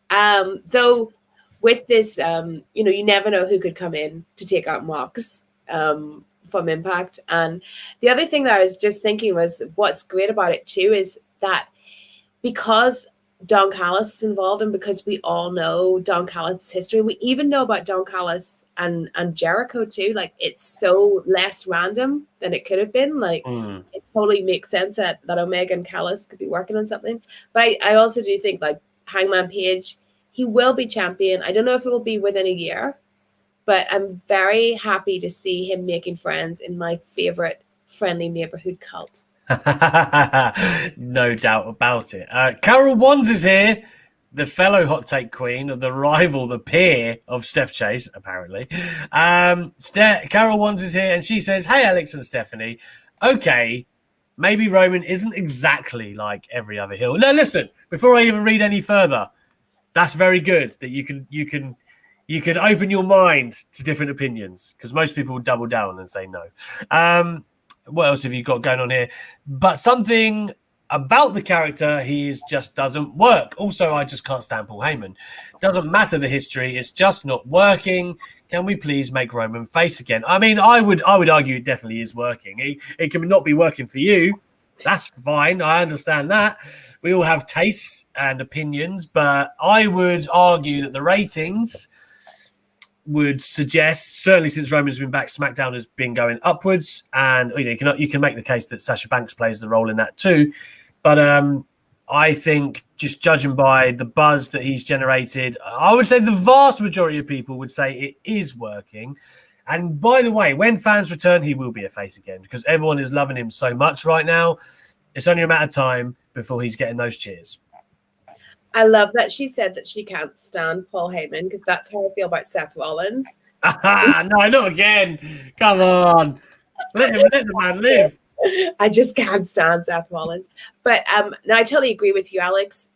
Though with this, you never know who could come in to take out Mox from Impact. And the other thing that I was just thinking was what's great about it too is that because Don Callis is involved and because we all know Don Callis' history, we even know about Don Callis and Jericho too. Like it's so less random than it could have been. Like it totally makes sense that Omega and Callis could be working on something. But I also do think like Hangman Page, he will be champion. I don't know if it will be within a year, but I'm very happy to see him making friends in my favorite friendly neighborhood cult. No doubt about it. Carol Wands is here, the fellow hot take queen of the rival, the peer of Steph Chase, apparently. Carol Wands is here, and she says, "Hey, Alex and Stephanie. Okay, maybe Roman isn't exactly like every other heel." No, listen. Before I even read any further, that's very good that you can open your mind to different opinions, because most people will double down and say no. What else have you got going on here? But something about the character, he just doesn't work. Also, I just can't stand Paul Heyman. Doesn't matter the history, it's just not working. Can we please make Roman face again? I mean, I would argue it definitely is working. It can not be working for you. That's fine. I understand that. We all have tastes and opinions, but I would argue that the ratings would suggest, certainly since Roman's been back, SmackDown has been going upwards, and you can make the case that Sasha Banks plays the role in that too. But I think just judging by the buzz that he's generated, I would say the vast majority of people would say it is working. And by the way, when fans return, he will be a face again because everyone is loving him so much right now. It's only a matter of time before he's getting those cheers. I love that she said that she can't stand Paul Heyman because that's how I feel about Seth Rollins. No, not again. Come on. Let the man live. I just can't stand Seth Rollins. But no, I totally agree with you, Alex.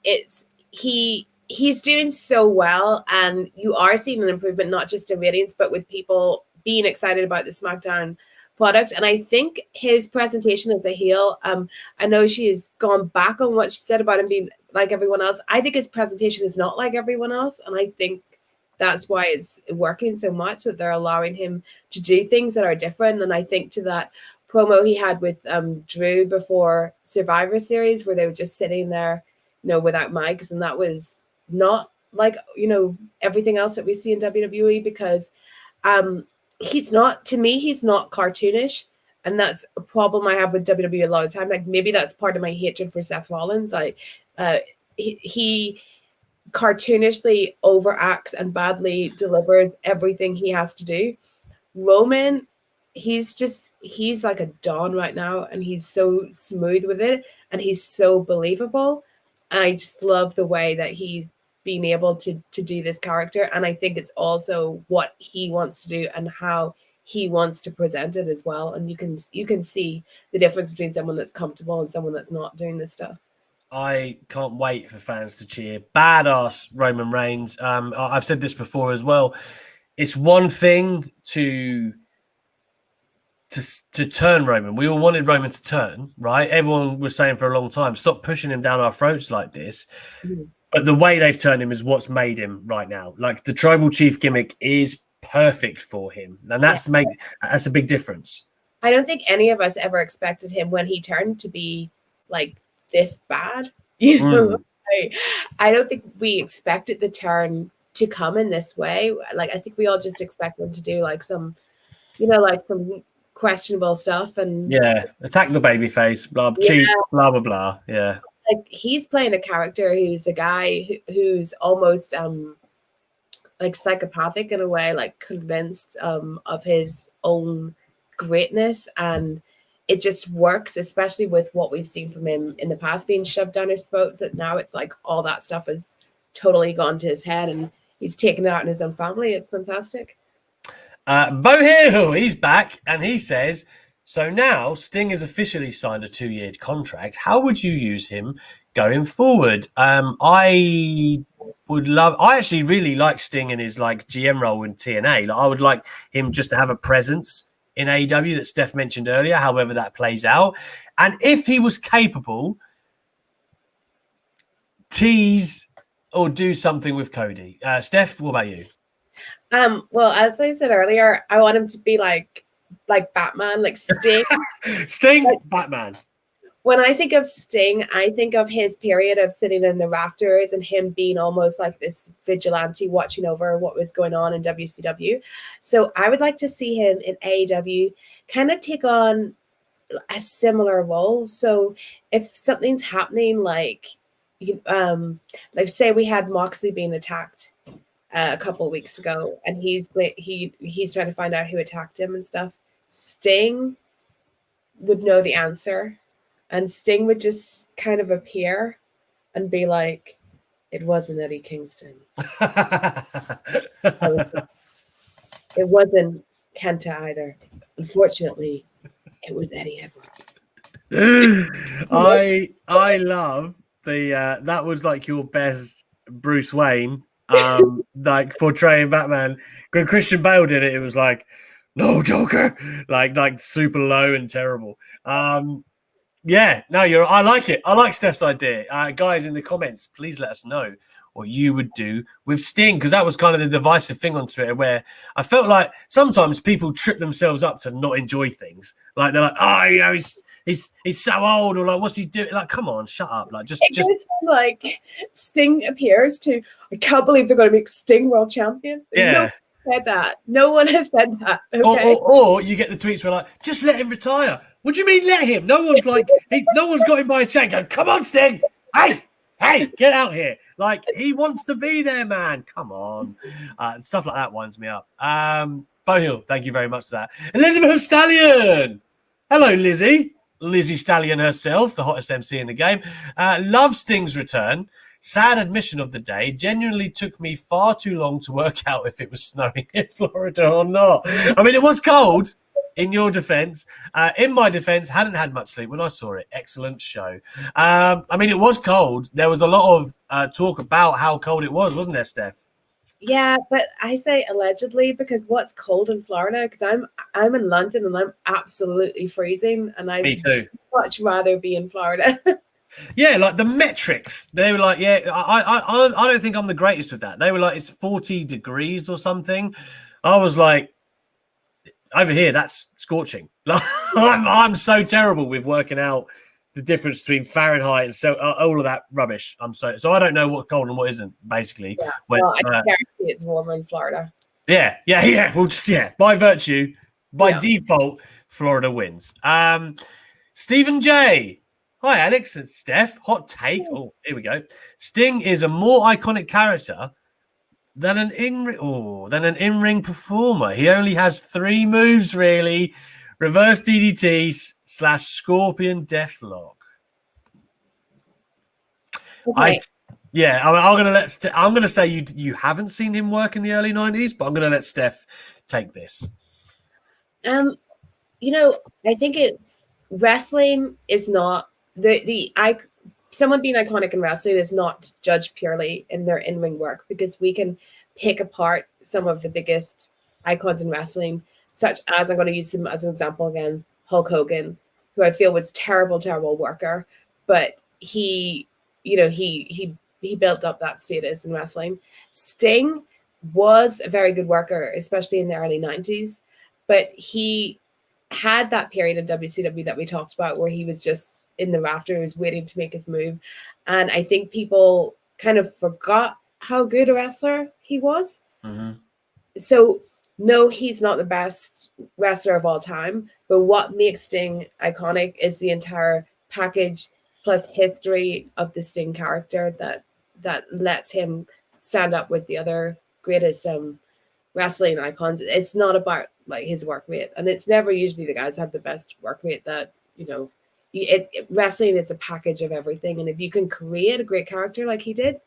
He's doing so well, and you are seeing an improvement, not just in ratings, but with people being excited about the SmackDown product. And I think his presentation as a heel, I know she has gone back on what she said about him being like everyone else. I think his presentation is not like everyone else, and I think that's why it's working so much, that they're allowing him to do things that are different. And I think to that promo he had with Drew before Survivor Series, where they were just sitting there, without mics, and that was not like everything else that we see in WWE, because he's not cartoonish, and that's a problem I have with WWE a lot of time. Like maybe that's part of my hatred for Seth Rollins. Like he cartoonishly overacts and badly delivers everything he has to do. Roman, he's like a Don right now, and he's so smooth with it, and he's so believable. And I just love the way that he's being able to do this character. And I think it's also what he wants to do and how he wants to present it as well. And you can see the difference between someone that's comfortable and someone that's not doing this stuff. I can't wait for fans to cheer badass Roman Reigns. I've said this before as well. It's one thing to turn Roman. We all wanted Roman to turn, right? Everyone was saying for a long time, stop pushing him down our throats like this. Mm-hmm. But the way they've turned him is what's made him right now. Like the tribal chief gimmick is perfect for him, and that's a big difference. I don't think any of us ever expected him when he turned to be like this bad. You know, I don't think we expected the turn to come in this way. Like I think we all just expect him to do like some, like some questionable stuff and attack the babyface, cheat, blah blah blah. Yeah, like he's playing a character who's a guy who's almost like psychopathic in a way, like convinced of his own greatness, and it just works, especially with what we've seen from him in the past being shoved down his throats. That now it's like all that stuff has totally gone to his head and he's taken it out in his own family. It's fantastic. Bo Hill, he's back and he says, so now Sting has officially signed a 2-year contract. How would you use him going forward? I actually really like Sting in his like GM role in TNA. Like, I would like him just to have a presence in AEW that Steph mentioned earlier, however that plays out. And if he was capable, tease or do something with Cody. Steph, what about you? Well, as I said earlier, I want him to be like Batman, like Sting. Sting, like, Batman. When I think of Sting, I think of his period of sitting in the rafters and him being almost like this vigilante watching over what was going on in WCW. So I would like to see him in AEW kind of take on a similar role. So if something's happening, like say we had Moxley being attacked a couple of weeks ago, and he's trying to find out who attacked him and stuff. Sting would know the answer. And Sting would just kind of appear and be like, it wasn't Eddie Kingston. It wasn't Kenta either. Unfortunately, it was Eddie Edwards. I love the that was like your best Bruce Wayne, like portraying Batman. When Christian Bale did it, it was like, no Joker, like super low and terrible. Yeah, no, I like it. I like Steph's idea. Guys in the comments, please let us know what you would do with Sting, because that was kind of the divisive thing on Twitter, where I felt like sometimes people trip themselves up to not enjoy things. Like they're like, he's so old, or like, what's he doing? Like, come on, shut up. Like, just like Sting appears to. I can't believe they're going to make Sting world champion. Yeah. Said that. No one has said that. Okay? Or you get the tweets where like, just let him retire. What do you mean let him? No one's like, no one's got him by a chain going, come on, Sting. Hey, get out here. Like, he wants to be there, man. Come on. Stuff like that winds me up. Bo Hill, thank you very much for that. Elizabeth Stallion. Hello, Lizzie. Lizzie Stallion herself, the hottest MC in the game. Love Sting's return. Sad admission of the day, genuinely took me far too long to work out if it was snowing in Florida or not. I mean, it was cold, in your defense. In my defense, hadn't had much sleep when I saw it. Excellent show. I mean, it was cold. There was a lot of talk about how cold it was, wasn't there, Steph? Yeah, but I say allegedly because what's cold in Florida? Because I'm in London and I'm absolutely freezing, and Me too. Much rather be in Florida. Yeah, like the metrics. They were like, yeah, I don't think I'm the greatest with that. They were like, it's 40 degrees or something. I was like, over here, that's scorching. Like, I'm so terrible with working out the difference between Fahrenheit and so all of that rubbish. So I don't know what's cold and what isn't, basically. Yeah, well, I guarantee it's warmer in Florida. Yeah. Well, just by virtue, by default, Florida wins. Stephen J. Hi, Alex and Steph. Hot take. Oh, here we go. Sting is a more iconic character than an in-ring performer. He only has 3 moves, really. Reverse DDT / Scorpion Deathlock. Okay. I'm gonna say you haven't seen him work in the early 90s, but I'm gonna let Steph take this. You know, I think it's wrestling is not someone being iconic in wrestling is not judged purely in their in-ring work, because we can pick apart some of the biggest icons in wrestling, such as, I'm going to use him as an example again, Hulk Hogan, who I feel was terrible worker, but he, you know, he built up that status in wrestling. Sting was a very good worker, especially in the early 90s, but he had that period in WCW that we talked about where he was just in the rafters waiting to make his move. And I think people kind of forgot how good a wrestler he was. Mm-hmm. So, no, he's not the best wrestler of all time, but what makes Sting iconic is the entire package plus history of the Sting character that lets him stand up with the other greatest wrestling icons. It's not about like his work rate, and it's never usually the guys have the best work rate. That, you know, wrestling is a package of everything, and if you can create a great character like he did,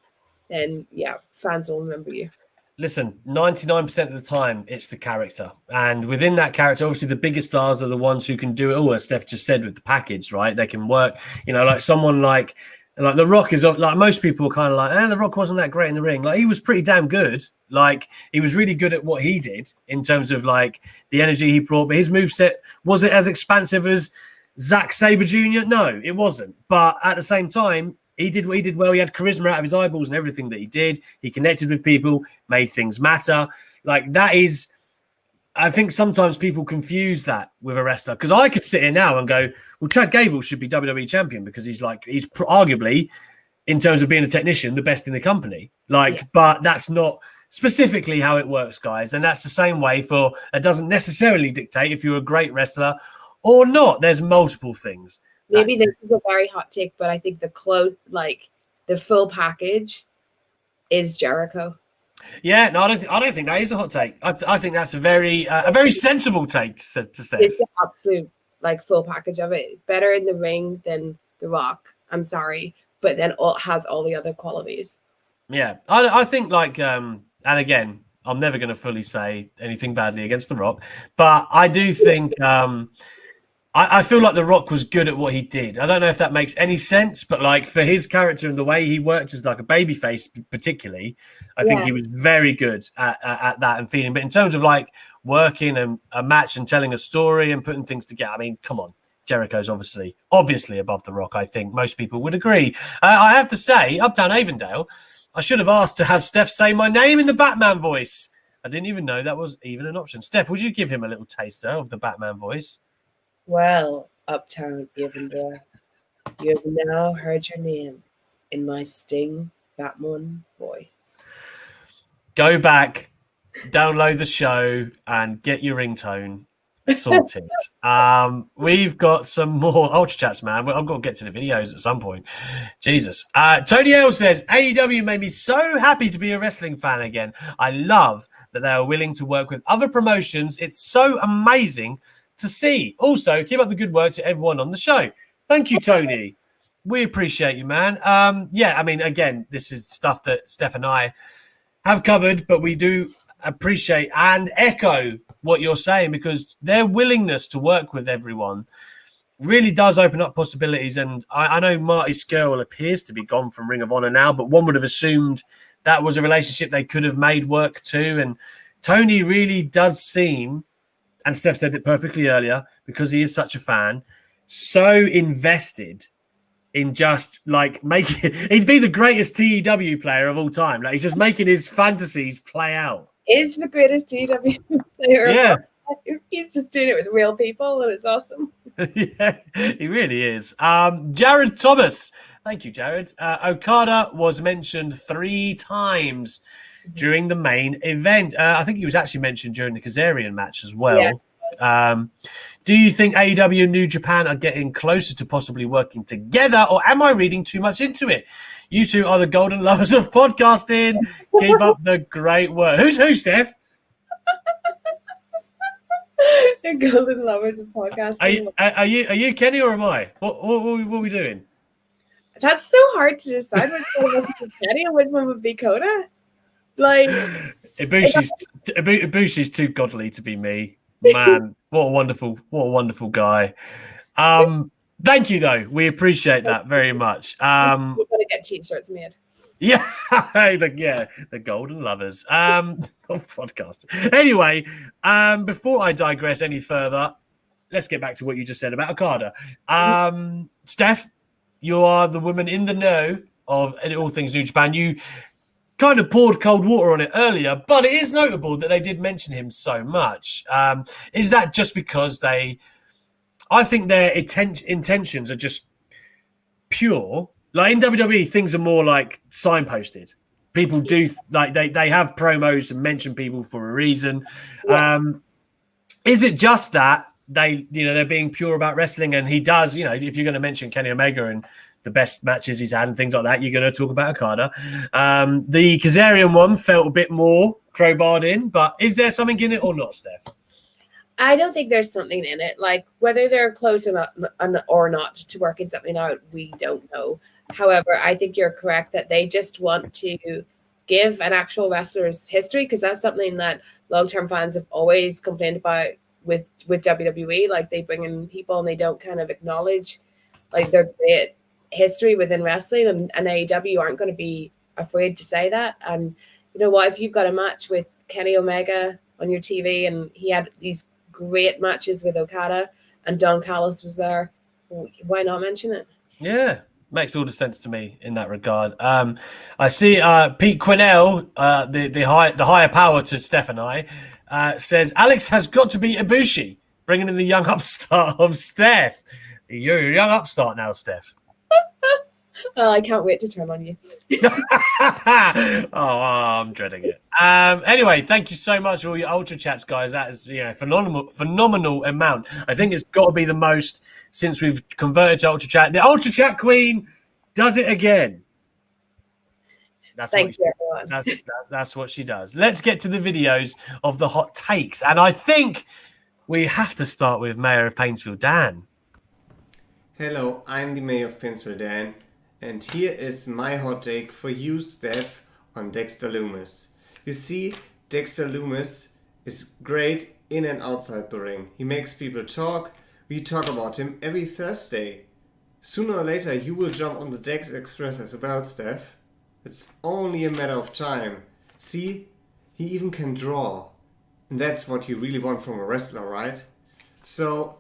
then yeah, fans will remember you. Listen, 99% of the time, it's the character. And within that character, obviously, the biggest stars are the ones who can do it all, as Steph just said, with the package, right? They can work, you know, like someone like The Rock is, like, most people are kind of like, The Rock wasn't that great in the ring. Like, he was pretty damn good. Like, he was really good at what he did in terms of, like, the energy he brought. But his moveset, was it as expansive as Zack Sabre Jr.? No, it wasn't. But at the same time, he did what he did well. He had charisma out of his eyeballs and everything that he did. He connected with people, made things matter. Like, that is, I think sometimes people confuse that with a wrestler. Because I could sit here now and go, well, Chad Gable should be WWE champion because he's arguably, in terms of being a technician, the best in the company. Like, yeah. But that's not specifically how it works, guys. And that's the same way for, it doesn't necessarily dictate if you're a great wrestler or not. There's multiple things. Maybe this is a very hot take, but I think the full package is Jericho. Yeah, no, I don't think that is a hot take. I think that's a very sensible take to say. It's the absolute full package of it. Better in the ring than The Rock. I'm sorry, but then has all the other qualities. Yeah, I think and again, I'm never going to fully say anything badly against The Rock, but I do think. I feel like The Rock was good at what he did. I don't know if that makes any sense, but like for his character and the way he worked as like a babyface, particularly, I think he was very good at that and feeling. But in terms of like working a match and telling a story and putting things together, I mean, come on, Jericho's obviously above The Rock. I think most people would agree. I have to say, Uptown Avondale, I should have asked to have Steph say my name in the Batman voice. I didn't even know that was even an option. Steph, would you give him a little taster of the Batman voice? Well, Uptown Avondale, you have now heard your name in my Sting Batman voice. Go back, download the show, and get your ringtone sorted. We've got some more Ultra Chats, man. I've got to get to the videos at some point. Jesus. Tony L says, AEW made me so happy to be a wrestling fan again. I love that they are willing to work with other promotions. It's so amazing to see. Also, keep up the good work to everyone on the show. Thank you, Tony. We appreciate you, man. Yeah, I mean, again, this is stuff that Steph and I have covered, but we do appreciate and echo what you're saying, because their willingness to work with everyone really does open up possibilities. And I know Marty Scurll appears to be gone from Ring of Honor now, but one would have assumed that was a relationship they could have made work too. And Tony really does seem, and Steph said it perfectly earlier, because he is such a fan, so invested in just like making, he'd be the greatest TEW player of all time. Like, he's just making his fantasies play out. Is the greatest TEW player. Yeah. He's just doing it with real people, and it's awesome. Yeah, he really is. Jared Thomas. Thank you, Jared. Okada was mentioned 3 times during the main event. I think he was actually mentioned during the Kazarian match as well. Yeah. Do you think AEW and New Japan are getting closer to possibly working together, or am I reading too much into it? You two are the golden lovers of podcasting. Keep up the great work. Who's who, Steph? The golden lovers of podcasting. Are you Kenny, or am I? What are we doing? That's so hard to decide which one would be Kenny and which one would be Coda. Like, Ibushi's too godly to be me. Man, what a wonderful guy. Thank you though. We appreciate that very much. We're gonna get t-shirts made. Yeah, the golden lovers. Podcast. Anyway, before I digress any further, let's get back to what you just said about Okada. Steph, you are the woman in the know of all things New Japan. You kind of poured cold water on it earlier, but it is notable that they did mention him so much. Is that just because I think their intentions are just pure? Like in WWE, things are more like signposted. People do like they have promos and mention people for a reason. Yeah. Is it just that they're being pure about wrestling, and he does, if you're going to mention Kenny Omega and the best matches he's had and things like that, you're going to talk about Okada. The Kazarian one felt a bit more crowbarred in, but is there something in it or not, Steph? I don't think there's something in it. Like whether they're close or not to working something out, we don't know. However, I think you're correct that they just want to give an actual wrestler's history, because that's something that long-term fans have always complained about with WWE. Like they bring in people and they don't kind of acknowledge like their great history within wrestling, and AEW aren't going to be afraid to say that. And you know what, if you've got a match with Kenny Omega on your TV and he had these great matches with Okada and Don Callis was there, why not mention it? Yeah, makes all the sense to me in that regard. I see Pete Quinnell, the higher power to Steph and I, says Alex has got to beat Ibushi, bringing in the young upstart of Steph. You're a young upstart now, Steph. Oh, I can't wait to turn on you. I'm dreading it. Anyway, thank you so much for all your Ultra Chats, guys. That is phenomenal amount. I think it's got to be the most since we've converted to Ultra Chat. The Ultra Chat Queen does it again. Thank you, everyone. That's what she does. Let's get to the videos of the hot takes. And I think we have to start with Mayor of Painesville, Dan. Hello, I'm the Mayor of Painesville, Dan. And here is my hot take for you, Steph, on Dexter Lumis. You see, Dexter Lumis is great in and outside the ring. He makes people talk. We talk about him every Thursday. Sooner or later, you will jump on the Dex Express as well, Steph. It's only a matter of time. See, he even can draw. And that's what you really want from a wrestler, right? So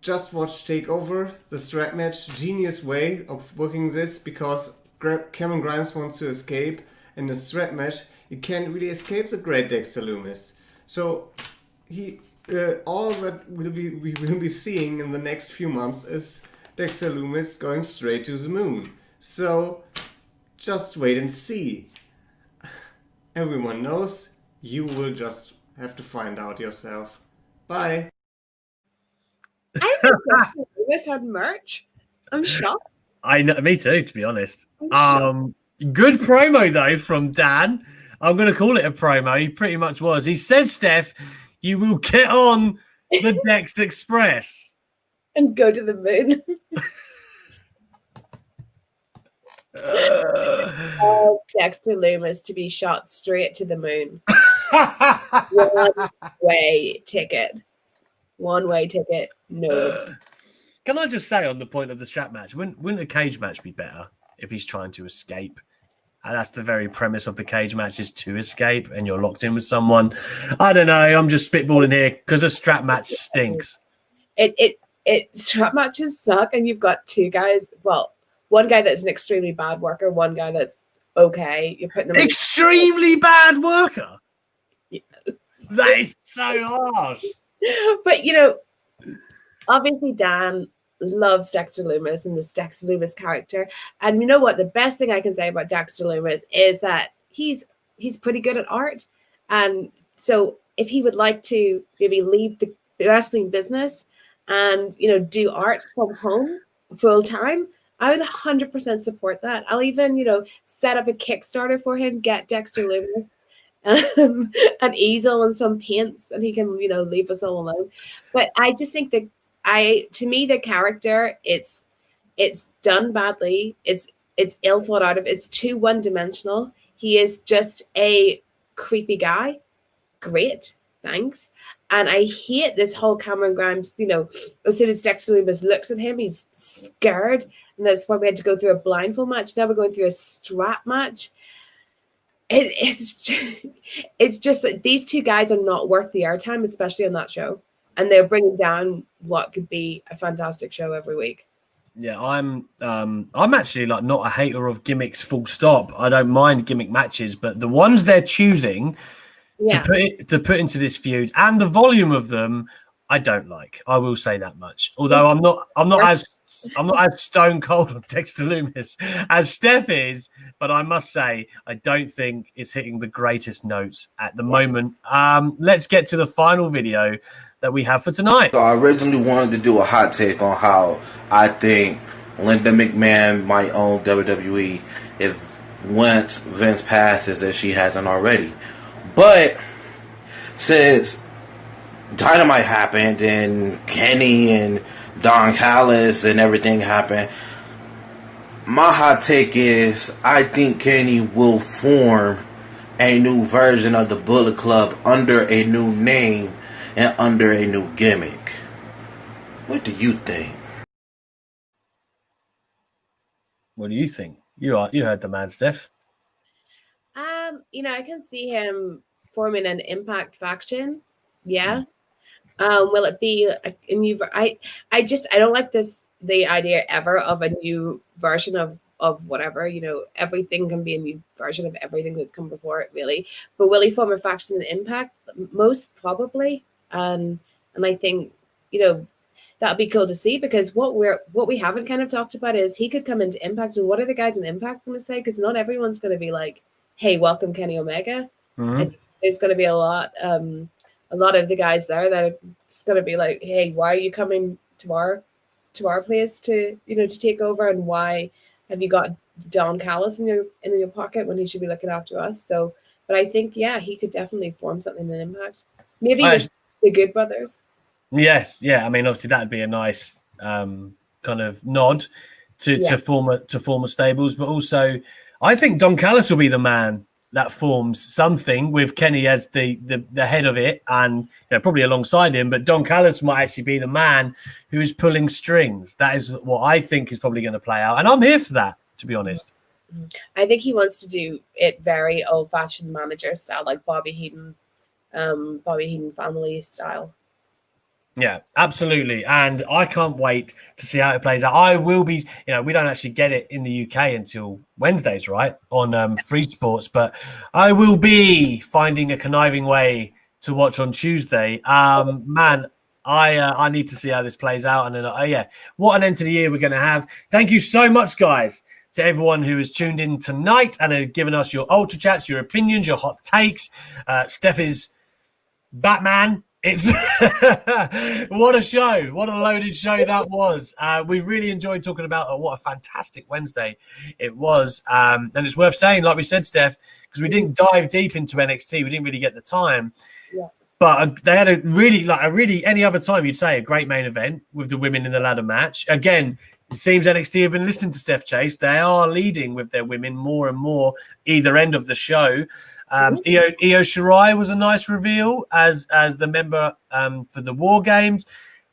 just watch TakeOver, the strap match, genius way of working this, because Cameron Grimes wants to escape. In the strap match, you can't really escape the great Dexter Lumis. So all that we will be seeing in the next few months is Dexter Lumis going straight to the moon. So just wait and see. Everyone knows, you will just have to find out yourself. Bye. I think Dexter Lumis had merch. I'm shocked. I know, me too, to be honest. Good promo though from Dan. I'm going to call it a promo. He pretty much was. He says, Steph, you will get on the Dex Express and go to the moon. Dexter Lumis to be shot straight to the moon. One-way ticket. One-way ticket. No. Can I just say on the point of the strap match, wouldn't a cage match be better if he's trying to escape? And that's the very premise of the cage match, is to escape, and you're locked in with someone. I don't know. I'm just spitballing here because a strap match stinks. Strap matches suck, and you've got two guys. Well, one guy that's an extremely bad worker, one guy that's okay. You're putting them extremely bad worker. Yes. That is so harsh. But obviously Dan loves Dexter Lumis and this Dexter Lumis character. And you know what? The best thing I can say about Dexter Lumis is that he's pretty good at art. And so if he would like to maybe leave the wrestling business and, do art from home full time, I would 100% support that. I'll even, set up a Kickstarter for him, get Dexter Lumis an easel and some paints, and he can, leave us all alone. But I just think that to me, the character, it's done badly. It's ill thought out of. It's too one dimensional. He is just a creepy guy. Great. thanks. And I hate this whole Cameron Grimes, you know, as soon as Dexter Lumis looks at him, he's scared. And that's why we had to go through a blindfold match. Now we're going through a strap match. It's just that these two guys are not worth the airtime, especially on that show. And they're bringing down what could be a fantastic show every week. Yeah, I'm actually like not a hater of gimmicks, full stop. I don't mind gimmick matches, but the ones they're choosing to put into this feud and the volume of them, I don't like. I will say that much. Although I'm not as stone cold on Dexter Lumis as Steph is, but I must say I don't think it's hitting the greatest notes at the moment. Let's get to the final video that we have for tonight. So I originally wanted to do a hot take on how I think Linda McMahon might own WWE if once Vince passes, if she hasn't already. But since Dynamite happened and Kenny and Don Callis and everything happened, my hot take is I think Kenny will form a new version of the Bullet Club under a new name and under a new gimmick. What do you think? What do you think? You heard the man, Steph. You know, I can see him forming an Impact faction. Yeah. Will it be a new? I don't like the idea ever of a new version of whatever. You know, everything can be a new version of everything that's come before it, really. But will he form a faction in Impact? Most probably. And I think, you know, that'd be cool to see, because what we haven't kind of talked about is he could come into Impact, and what are the guys in Impact going to say? Because not everyone's going to be like, "Hey, welcome Kenny Omega." Mm-hmm. I think there's going to be a lot of the guys there that are just going to be like, "Hey, why are you coming to our place to take over? And why have you got Don Callis in your pocket when he should be looking after us?" So, but I think he could definitely form something in Impact. Maybe the Good Brothers. Yes, yeah. I mean, obviously that'd be a nice kind of nod to former stables, but also I think Don Callis will be the man that forms something with Kenny as the head of it, and probably alongside him. But Don Callis might actually be the man who is pulling strings. That is what I think is probably going to play out, and I'm here for that, to be honest. I think he wants to do it very old-fashioned manager style, like Bobby Heenan family style. Yeah, absolutely. And I can't wait to see how it plays out. I will be, we don't actually get it in the UK until Wednesdays, right? On Free Sports, but I will be finding a conniving way to watch on Tuesday. Man, I need to see how this plays out. And then, what an end to the year we're going to have. Thank you so much, guys, to everyone who has tuned in tonight and have given us your ultra chats, your opinions, your hot takes. Steph is Batman. It's what a show. What a loaded show that was. We really enjoyed talking about what a fantastic Wednesday it was. And it's worth saying, like we said, Steph, because we didn't dive deep into NXT. We didn't really get the time. Yeah. But they had a really, any other time you'd say a great main event with the women in the ladder match. Again, it seems NXT have been listening to Steph Chase. They are leading with their women more and more either end of the show. Io Shirai was a nice reveal as the member for the War Games.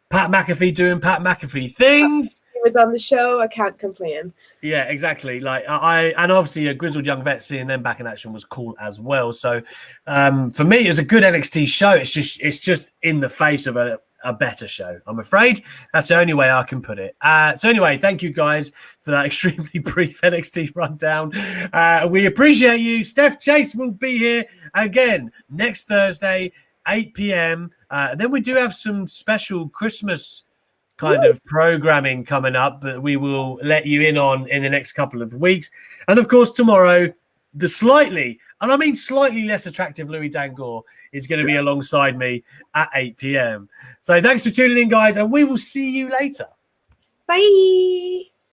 Pat McAfee doing Pat McAfee things. He was on the show. I can't complain. Yeah, exactly. Like and obviously a grizzled young vet, seeing them back in action was cool as well. So for me, it's a good NXT show. It's just in the face of a better show, I'm afraid. That's the only way I can put it. So anyway, thank you guys for that extremely brief NXT rundown. We appreciate you. Steph Chase will be here again next Thursday, 8 p.m. Then we do have some special Christmas kind of programming coming up that we will let you in on in the next couple of weeks. And of course, tomorrow, the slightly less attractive Louis Dangor is going to be alongside me at 8 p.m. So thanks for tuning in, guys, and we will see you later. Bye.